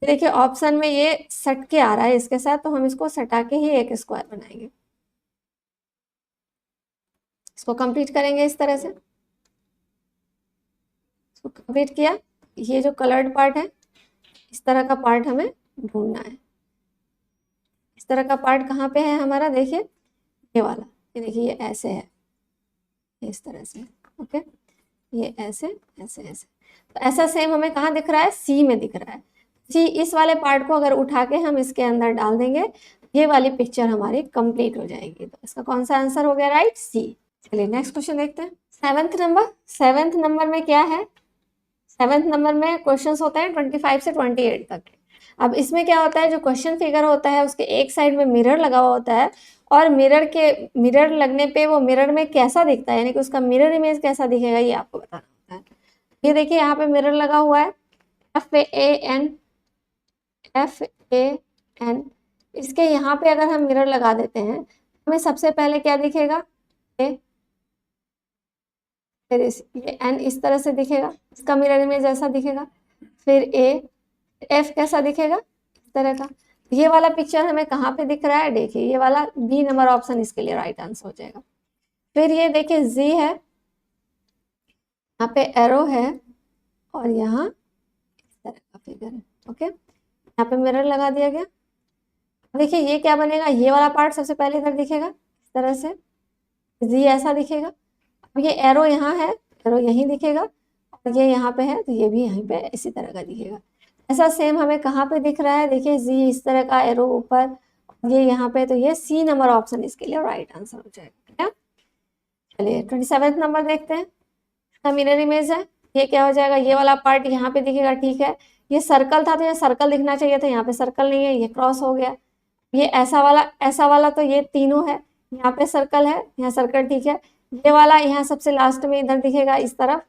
देखिए ऑप्शन में ये सट के आ रहा है इसके साथ, तो हम इसको सटा के ही एक स्क्वायर बनाएंगे। इसको कंप्लीट करेंगे इस तरह से। इसको कंप्लीट किया, ये जो कलर्ड पार्ट है, इस तरह का पार्ट हमें ढूंढना है। इस तरह का पार्ट कहाँ पे है हमारा, देखिए ये वाला, ये देखिए ये ऐसे है, इस तरह से, ओके, ये ऐसे ऐसे ऐसे। तो ऐसा सेम हमें कहाँ दिख रहा है, सी में दिख रहा है। सी, इस वाले पार्ट को अगर उठा के हम इसके अंदर डाल देंगे, ये वाली पिक्चर हमारी कंप्लीट हो जाएगी। तो इसका कौन सा आंसर हो गया, राइट, सी। चलिए नेक्स्ट क्वेश्चन देखते हैं। सेवेंथ नंबर में क्या है, सेवेंथ नंबर में क्वेश्चंस होते हैं 25 से 28 तक। अब इसमें क्या होता है, जो क्वेश्चन फिगर होता है उसके एक साइड में मिरर लगा हुआ होता है, और मिरर लगने पे वो मिरर में कैसा दिखता है, यानी कि उसका मिरर इमेज कैसा दिखेगा, ये आपको बताना होता है। ये देखिए यहाँ पे मिरर लगा हुआ है, F-A-N, इसके यहाँ पे अगर हम मिरर लगा देते हैं, हमें सबसे पहले क्या दिखेगा, फिर ये एन इस तरह से दिखेगा, इसका मिरर इमेज ऐसा दिखेगा, फिर एफ कैसा दिखेगा, इस तरह का। ये वाला पिक्चर हमें कहाँ पे दिख रहा है, देखिए ये वाला, बी नंबर ऑप्शन इसके लिए राइट आंसर हो जाएगा। फिर ये देखिए जी है, यहाँ पे एरो है, और यहाँ इस तरह का फिगर है, ओके। यहाँ पे मिरर लगा दिया गया। देखिए ये क्या बनेगा, ये वाला पार्ट सबसे पहले इधर दिखेगा इस तरह से, जी ऐसा दिखेगा। अब ये एरो यहाँ है, एरो यहीं दिखेगा, और ये यहाँ पे है तो ये भी यहीं पे इसी तरह का दिखेगा। ऐसा सेम हमें कहाँ पे दिख रहा है, देखिए जी इस तरह का एरो ऊपर, ये यहाँ पे, तो ये सी नंबर ऑप्शन इसके लिए राइट आंसर हो जाएगा। क्या? चलिए 27 नंबर देखते हैं। इसका मिरर इमेज है, ये क्या हो जाएगा, ये वाला पार्ट यहाँ पे दिखेगा, ठीक है। ये सर्कल था तो ये सर्कल दिखना चाहिए था, यहाँ पे सर्कल नहीं है, ये क्रॉस हो गया। ये ऐसा वाला तो ये तीनों है, यहाँ पे सर्कल है, यहाँ सर्कल ठीक है। ये वाला यहाँ सबसे लास्ट में इधर दिखेगा इस तरफ,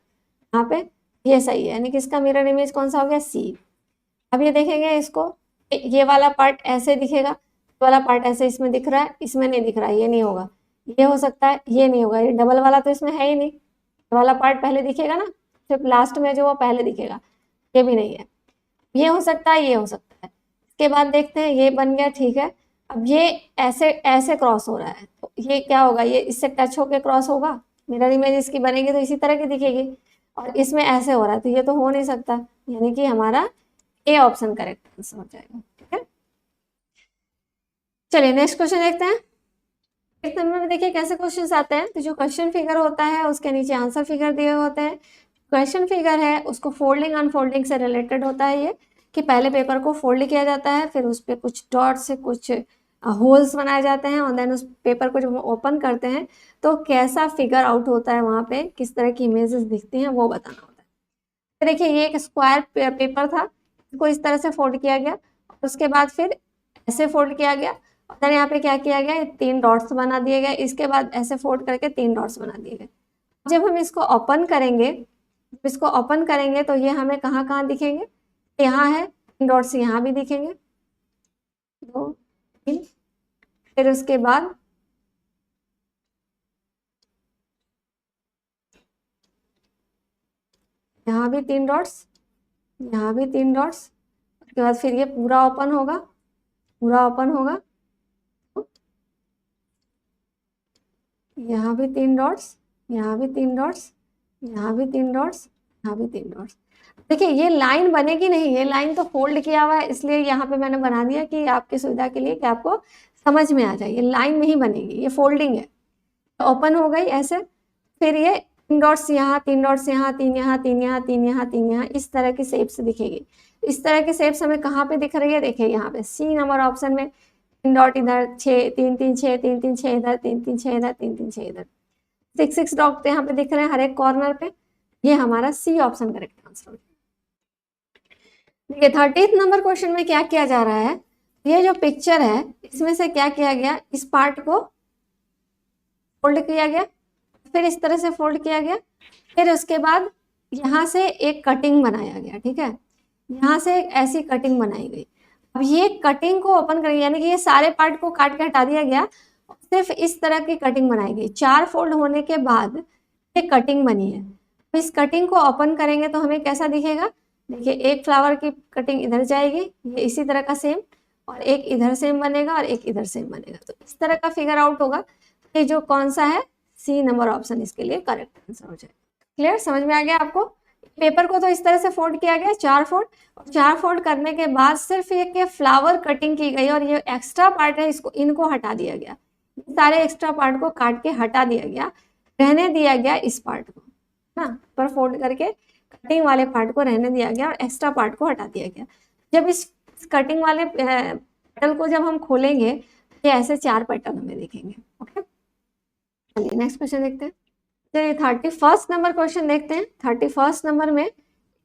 यहाँ पे, ये सही है, यानी कि इसका मिरर इमेज कौन सा हो गया, सी। अब ये देखेंगे इसको, ये वाला पार्ट ऐसे दिखेगा, ये वाला पार्ट ऐसे इसमें दिख रहा है, इसमें नहीं दिख रहा है, ये नहीं होगा। ये हो सकता है, ये नहीं होगा, ये डबल वाला तो इसमें है ही नहीं, ये वाला पार्ट पहले दिखेगा ना, सिर्फ लास्ट में जो वो पहले दिखेगा, ये भी नहीं है। ये हो सकता है, ये हो सकता है। इसके बाद देखते हैं, ये बन गया, ठीक है। अब ये ऐसे ऐसे क्रॉस हो रहा है, तो ये क्या होगा, ये इससे टच होके क्रॉस होगा, मिरर इमेज इसकी बनेगी तो इसी तरह की दिखेगी। और इसमें ऐसे हो रहा है तो ये तो हो नहीं सकता, यानी कि हमारा ए ऑप्शन करेक्ट आंसर हो जाएगा। ठीक है, चलिए नेक्स्ट क्वेश्चन देखते हैं। एक नंबर में देखिए कैसे क्वेश्चन आते हैं, तो जो क्वेश्चन फिगर होता है उसके नीचे आंसर फिगर दिए होते हैं। क्वेश्चन फिगर है उसको फोल्डिंग अनफोल्डिंग से रिलेटेड होता है, ये कि पहले पेपर को फोल्ड किया जाता है, फिर उस पर कुछ डॉट से कुछ होल्स बनाए जाते हैं, और देन उस पेपर को जब ओपन करते हैं तो कैसा फिगर आउट होता है, वहाँ पे किस तरह की इमेजेस दिखती हैं वो बताना होता है। तो देखिए ये एक स्क्वायर पेपर था, इसको इस तरह से फोल्ड किया गया, और उसके बाद फिर ऐसे फोल्ड किया गया, और देन यहाँ पे क्या किया गया, 3 डॉट्स बना दिए गए, इसके बाद ऐसे फोल्ड करके 3 डॉट्स बना दिए गए। जब हम इसको ओपन करेंगे, तो ये हमें कहाँ कहाँ दिखेंगे, यहाँ है, 3 डॉट्स यहाँ भी दिखेंगे, 2 3, फिर उसके बाद यहाँ भी 3 डॉट्स, यहाँ भी 3 डॉट्स, उसके बाद फिर ये पूरा ओपन होगा, यहाँ भी 3 डॉट्स, यहाँ भी 3 डॉट्स, यहाँ भी 3 डॉट्स, यहाँ भी 3 डॉट्स। देखिए ये लाइन बनेगी नहीं, ये लाइन तो फोल्ड किया हुआ है, इसलिए यहाँ पे मैंने बना दिया कि आपकी सुविधा के लिए, कि आपको समझ में आ जाए, ये लाइन नहीं बनेगी, ये फोल्डिंग है। तो ओपन हो गई ऐसे, फिर ये 3 डॉट्स यहाँ, 3 डॉट्स यहाँ, 3 यहाँ, 3 यहाँ, 3 यहाँ, 3 यहाँ, इस तरह की शेप्स दिखेगी। इस तरह की शेप्स हमें कहाँ पे दिख रही है, देखिए यहाँ पे सी नंबर ऑप्शन में, 3 डॉट इधर, 6 3 3 6 3 3 6 इधर, 3 3 6 इधर, 3 3 6 इधर, 6 6 डॉट यहाँ पे दिख रहे हैं हर एक कॉर्नर पे। ये हमारा सी ऑप्शन करेक्ट आंसर। देखिए 30 नंबर क्वेश्चन में क्या किया जा रहा है, ये जो पिक्चर है इसमें से क्या किया गया, इस पार्ट को फोल्ड किया गया, फिर इस तरह से फोल्ड किया गया, फिर उसके बाद यहाँ से एक कटिंग बनाया गया, ठीक है, यहाँ से एक ऐसी कटिंग बनाई गई। अब ये कटिंग को ओपन करेंगे, यानी कि ये सारे पार्ट को काट के हटा दिया गया, सिर्फ इस तरह की कटिंग बनाई गई। 4 फोल्ड होने के बाद ये कटिंग बनी है। इस कटिंग को ओपन करेंगे तो हमें कैसा दिखेगा, देखिए एक फ्लावर की कटिंग इधर जाएगी, ये इसी तरह का सेम, और एक इधर सेम बनेगा और एक इधर सेम बनेगा, तो इस तरह का फिगर आउट होगा। ये जो कौन सा है, सी नंबर ऑप्शन इसके लिए करेक्ट आंसर हो जाएगा। क्लियर, समझ में आ गया आपको। पेपर को तो इस तरह से फोल्ड किया गया, 4 फोल्ड, और 4 फोल्ड करने के बाद सिर्फ ये फ्लावर कटिंग की गई, और ये एक्स्ट्रा पार्ट है इसको, इनको हटा दिया गया, सारे एक्स्ट्रा पार्ट को काट के हटा दिया गया, रहने दिया गया इस पार्ट को ना, पर फोल्ड करके कटिंग वाले पार्ट को रहने दिया गया और एक्स्ट्रा पार्ट को हटा दिया गया। जब इस कटिंग वाले पेटल को जब हम खोलेंगे, ये ऐसे 4 पैटर्न हमें दिखेंगे। ओके, चलिए नेक्स्ट क्वेश्चन देखते हैं। चलिए 31 नंबर क्वेश्चन देखते हैं। 31 नंबर में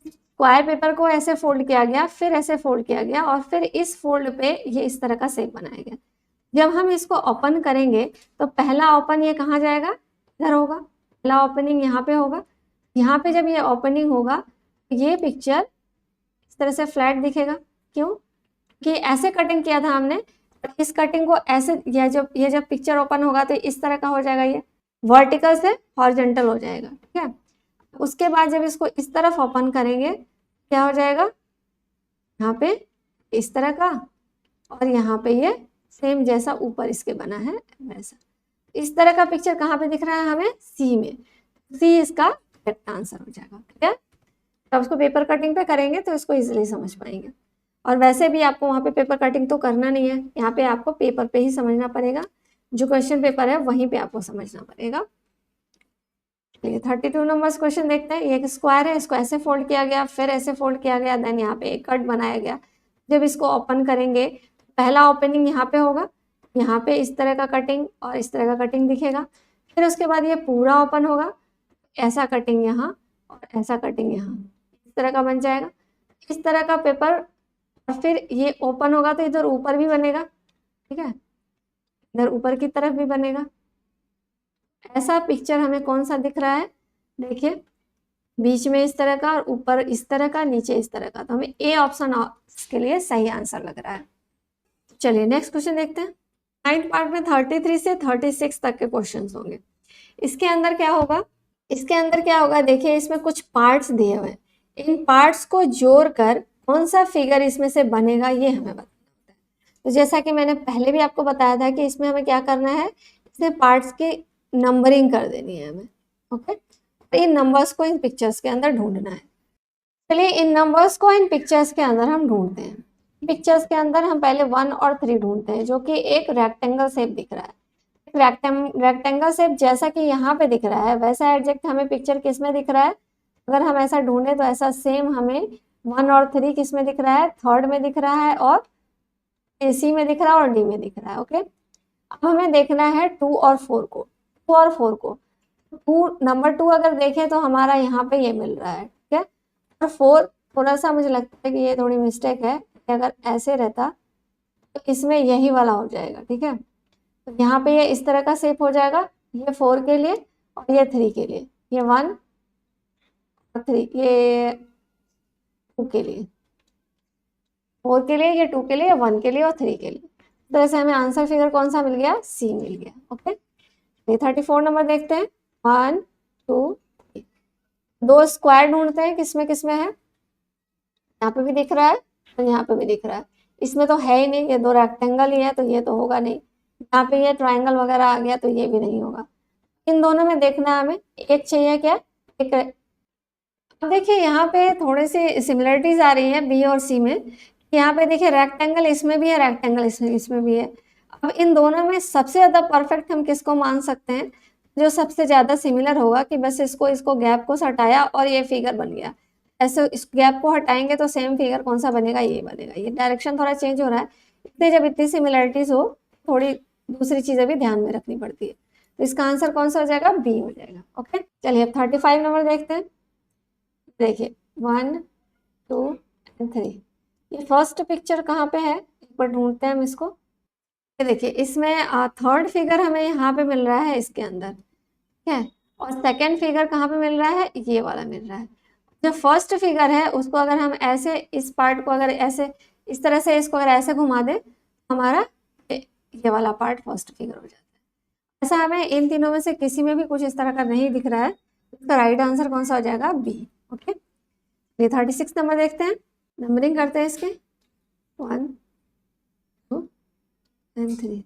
स्क्वायर पेपर को ऐसे फोल्ड किया गया, फिर ऐसे फोल्ड किया गया, और फिर इस फोल्ड पे ये इस तरह का शेप बनाया गया। जब हम इसको ओपन करेंगे तो पहला ओपन ये कहाँ जाएगा, इधर होगा, पहला ओपनिंग यहाँ पे होगा। यहाँ पे जब ये ओपनिंग होगा, ये पिक्चर इस तरह से फ्लैट दिखेगा। क्यों कि ऐसे कटिंग किया था हमने, इस कटिंग को ऐसे, ये जब पिक्चर ओपन होगा तो इस तरह का हो जाएगा, ये वर्टिकल से हॉरिजॉन्टल हो जाएगा। ठीक है, उसके बाद जब इसको इस तरफ ओपन करेंगे, क्या हो जाएगा, यहाँ पे इस तरह का, और यहाँ पे ये सेम जैसा ऊपर इसके बना है वैसा। इस तरह का पिक्चर कहाँ पे दिख रहा है हमें, सी में। सी इसका करेक्ट आंसर हो जाएगा। ठीक है, तो उसको पेपर कटिंग पे करेंगे तो इसको इजीली समझ पाएंगे। और वैसे भी आपको वहाँ पे पेपर कटिंग तो करना नहीं है, यहाँ पे आपको पेपर पे ही समझना पड़ेगा, जो क्वेश्चन पेपर है वहीं पे आपको समझना पड़ेगा। 32 नंबर क्वेश्चन देखते हैं। ये एक स्क्वायर है, इसको ऐसे फोल्ड किया गया, फिर ऐसे फोल्ड किया गया, देन यहाँ पे एक कट बनाया गया। जब इसको ओपन करेंगे, पहला ओपनिंग यहाँ पे होगा, यहाँ पे इस तरह का कटिंग और इस तरह का कटिंग दिखेगा। फिर उसके बाद ये पूरा ओपन होगा, ऐसा कटिंग यहाँ और ऐसा कटिंग यहाँ, इस तरह का बन जाएगा, इस तरह का पेपर। और फिर ये ओपन होगा तो इधर ऊपर भी बनेगा, ठीक है, इधर ऊपर की तरफ भी बनेगा। ऐसा पिक्चर हमें कौन सा दिख रहा है, देखिए बीच में इस तरह का और ऊपर इस तरह का, नीचे इस तरह का। तो हमें ए ऑप्शन इसके लिए सही आंसर लग रहा है। चलिए नेक्स्ट क्वेश्चन देखते हैं। 9th पार्ट में 33 से 36 तक के क्वेश्चंस होंगे। इसके अंदर क्या होगा, देखिए इसमें कुछ पार्ट्स दिए हुए हैं, इन पार्ट्स को जोड़कर कौन सा फिगर इसमें से बनेगा ये हमें बताना होता है। तो जैसा कि मैंने पहले भी आपको बताया था कि इसमें हमें क्या करना है, इसमें पार्ट्स की नंबरिंग कर देनी है हमें, ओके। इन नंबर्स को इन पिक्चर्स के अंदर ढूंढना है। चलिए इन नंबर्स को इन पिक्चर्स के अंदर हम ढूंढते हैं। पिक्चर्स के अंदर हम पहले 1 और 3 ढूंढते हैं, जो कि एक रेक्टेंगल शेप दिख रहा है। रेक्टेंगल शेप जैसा कि यहाँ पे दिख रहा है, वैसा एडजेक्ट हमें पिक्चर किस में दिख रहा है। अगर हम ऐसा ढूंढे तो ऐसा सेम हमें 1 और 3 किस में दिख रहा है, थर्ड में दिख रहा है, और सी में दिख रहा है, और डी में दिख रहा है, ओके। अब हमें देखना है 2 और 4 को। 2 नंबर 2 अगर देखें तो हमारा यहाँ पे ये मिल रहा है, ठीक है। और 4 थोड़ा सा मुझे लगता है कि ये थोड़ी मिस्टेक है, कि अगर ऐसे रहता तो इसमें यही वाला हो जाएगा, ठीक है। तो यहाँ पे ये इस तरह का शेप हो जाएगा, ये 4 के लिए और ये 3 के लिए, ये 1 और 3, ये 2 के लिए, 4 के लिए, ये 2 के लिए, 1 के लिए और 3 के लिए। इस तरह से हमें आंसर फिगर कौन सा मिल गया, सी मिल गया, ओके। ये 34 नंबर देखते हैं। 1 2 3, 2 स्क्वायर ढूंढते हैं, किसमें किसमें है, यहाँ पे भी दिख रहा है और यहाँ पे भी दिख रहा है। इसमें तो है ही नहीं, ये 2 रेक्टेंगल ही है तो ये तो होगा नहीं। यहाँ पे ये ट्राइंगल वगैरह आ गया तो ये भी नहीं होगा। इन दोनों में देखना है हमें, एक चाहिए क्या, एक। अब देखिए यहाँ पे थोड़ी सी सिमिलरिटीज आ रही है बी और सी में। यहाँ पे देखिए रेक्टेंगल इसमें भी है, रेक्टेंगल इसमें भी है। अब इन दोनों में सबसे ज्यादा परफेक्ट हम किसको मान सकते हैं, जो सबसे ज्यादा सिमिलर होगा, कि बस इसको गैप को हटाया और ये फिगर बन गया। ऐसे इस गैप को हटाएंगे तो सेम फिगर कौन सा बनेगा, ये बनेगा। ये डायरेक्शन थोड़ा चेंज हो रहा है, इसलिए जब इतनी सिमिलरिटीज हो थोड़ी दूसरी चीजें भी ध्यान में रखनी पड़ती है। तो इसका आंसर कौन सा हो जाएगा, बी हो जाएगा, ओके। चलिए अब 35 नंबर देखते हैं। देखिए 1 2 एंड 3, ये फर्स्ट पिक्चर कहाँ पे है, एक बार ढूंढते हैं हम इसको। ये देखिए इसमें थर्ड फिगर हमें यहाँ पे मिल रहा है इसके अंदर, ठीक है। और सेकंड फिगर कहाँ पे मिल रहा है, ये वाला मिल रहा है। जो फर्स्ट फिगर है उसको अगर हम ऐसे, इस पार्ट को अगर ऐसे इस तरह से इसको अगर ऐसे घुमा दे, हमारा ये वाला पार्ट फर्स्ट फिगर हो जाता है। ऐसा हमें इन तीनों में से किसी में भी कुछ इस तरह का नहीं दिख रहा है, इसका राइट आंसर कौन सा हो जाएगा, बी, ओके। ये 36 नंबर देखते हैं, नंबरिंग करते हैं इसके 1 2 एंड 3।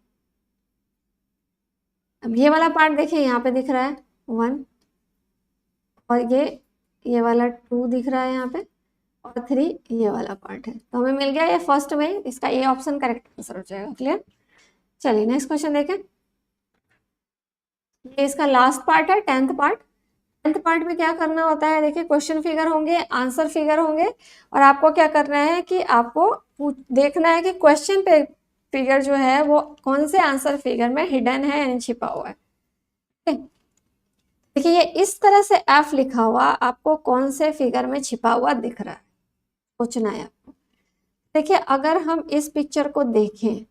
अब ये वाला पार्ट देखिए यहाँ पे दिख रहा है 1, और ये वाला 2 दिख रहा है यहाँ पे, और 3 ये वाला पार्ट है। तो हमें मिल गया ये फर्स्ट में, इसका ए ऑप्शन करेक्ट आंसर हो जाएगा, क्लियर। चलिए नेक्स्ट क्वेश्चन देखें। ये इसका लास्ट पार्ट है, 10th पार्ट। 10th पार्ट में क्या करना होता है, देखिए क्वेश्चन फिगर होंगे, आंसर फिगर होंगे, और आपको क्या करना है कि आपको देखना है कि क्वेश्चन पे फिगर जो है वो कौन से आंसर फिगर में हिडन है यानी छिपा हुआ है। देखिए ये इस तरह से एफ लिखा हुआ आपको कौन से फिगर में छिपा हुआ दिख रहा है, सोचना है आपको। देखिए अगर हम इस पिक्चर को देखें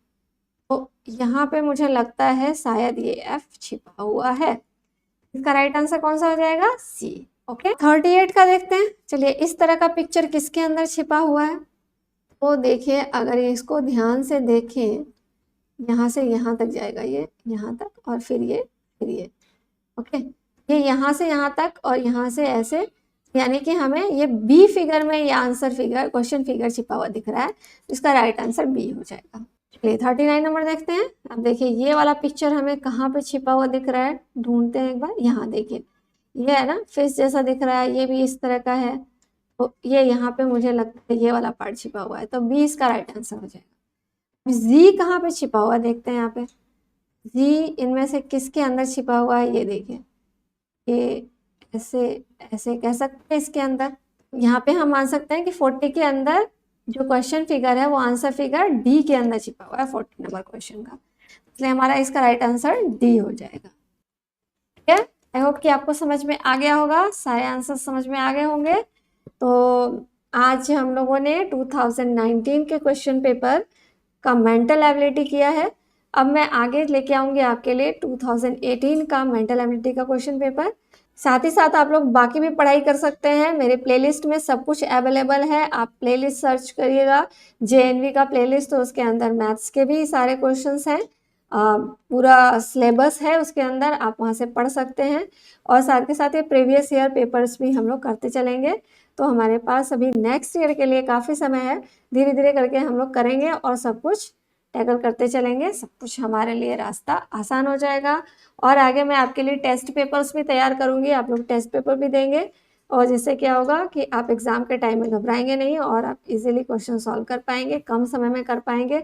तो यहाँ पे मुझे लगता है शायद ये एफ छिपा हुआ है। इसका राइट आंसर कौन सा हो जाएगा, सी, ओके। 38 का देखते हैं। चलिए इस तरह का पिक्चर किसके अंदर छिपा हुआ है, तो देखिए अगर इसको ध्यान से देखें, यहाँ से यहाँ तक जाएगा, ये यहाँ तक और फिर ये, ओके। ये यहाँ से यहाँ तक और यहाँ से ऐसे, यानी कि हमें ये बी फिगर में ये आंसर फिगर, क्वेश्चन फिगर छिपा हुआ दिख रहा है। इसका राइट आंसर बी हो जाएगा। चलिए 39 नंबर देखते हैं। अब देखिए ये वाला पिक्चर हमें कहाँ पे छिपा हुआ दिख रहा है, ढूंढते हैं एक बार। यहाँ देखिए ये है ना, फिश जैसा दिख रहा है, ये भी इस तरह का है, तो ये यहाँ पे मुझे लगता है ये वाला पार्ट छिपा हुआ है, तो बी इसका राइट आंसर हो जाएगा। जी कहाँ पे छिपा हुआ देखते हैं यहाँ पे, जी इनमें से किसके अंदर छिपा हुआ है, ये देखिए, ये ऐसे ऐसे कह सकते हैं इसके अंदर। यहाँ पे हम मान सकते हैं कि 40 के अंदर जो क्वेश्चन फिगर है वो आंसर फिगर डी के अंदर छिपा हुआ है 40 नंबर क्वेश्चन का, इसलिए हमारा इसका राइट आंसर डी हो जाएगा। ठीक है, आई होप कि आपको समझ में आ गया होगा, सारे आंसर समझ में आ गए होंगे। तो आज हम लोगों ने 2019 के क्वेश्चन पेपर का मेंटल एबिलिटी किया है। अब मैं आगे लेके आऊंगी आपके लिए 2018 का मेंटल एबिलिटी का क्वेश्चन पेपर। साथ ही साथ आप लोग बाकी भी पढ़ाई कर सकते हैं, मेरे प्लेलिस्ट में सब कुछ अवेलेबल है। आप प्लेलिस्ट सर्च करिएगा जेएनवी का प्लेलिस्ट, तो उसके अंदर मैथ्स के भी सारे क्वेश्चंस हैं, पूरा सिलेबस है उसके अंदर, आप वहाँ से पढ़ सकते हैं। और साथ के साथ ये प्रीवियस ईयर पेपर्स भी हम लोग करते चलेंगे, तो हमारे पास अभी नेक्स्ट ईयर के लिए काफ़ी समय है। धीरे धीरे करके हम लोग करेंगे और सब कुछ टैकल करते चलेंगे, सब कुछ हमारे लिए रास्ता आसान हो जाएगा। और आगे मैं आपके लिए टेस्ट पेपर्स भी तैयार करूँगी, आप लोग टेस्ट पेपर भी देंगे, और जिससे क्या होगा कि आप एग्ज़ाम के टाइम में घबराएंगे नहीं और आप इजीली क्वेश्चन सॉल्व कर पाएंगे, कम समय में कर पाएंगे।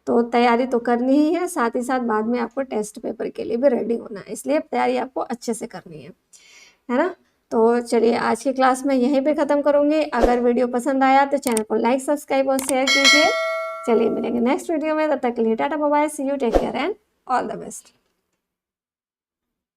तो तैयारी तो करनी ही है, साथ ही साथ बाद में आपको टेस्ट पेपर के लिए भी रेडी होना है, इसलिए तैयारी आपको अच्छे से करनी है ना। तो चलिए आज की क्लास में यहीं पे ख़त्म करूँगी। अगर वीडियो पसंद आया तो चैनल को लाइक, सब्सक्राइब और शेयर कीजिए। चलिए मिलेंगे नेक्स्ट वीडियो में, तब तक के लिए tata bye bye, see you, take care and all the best.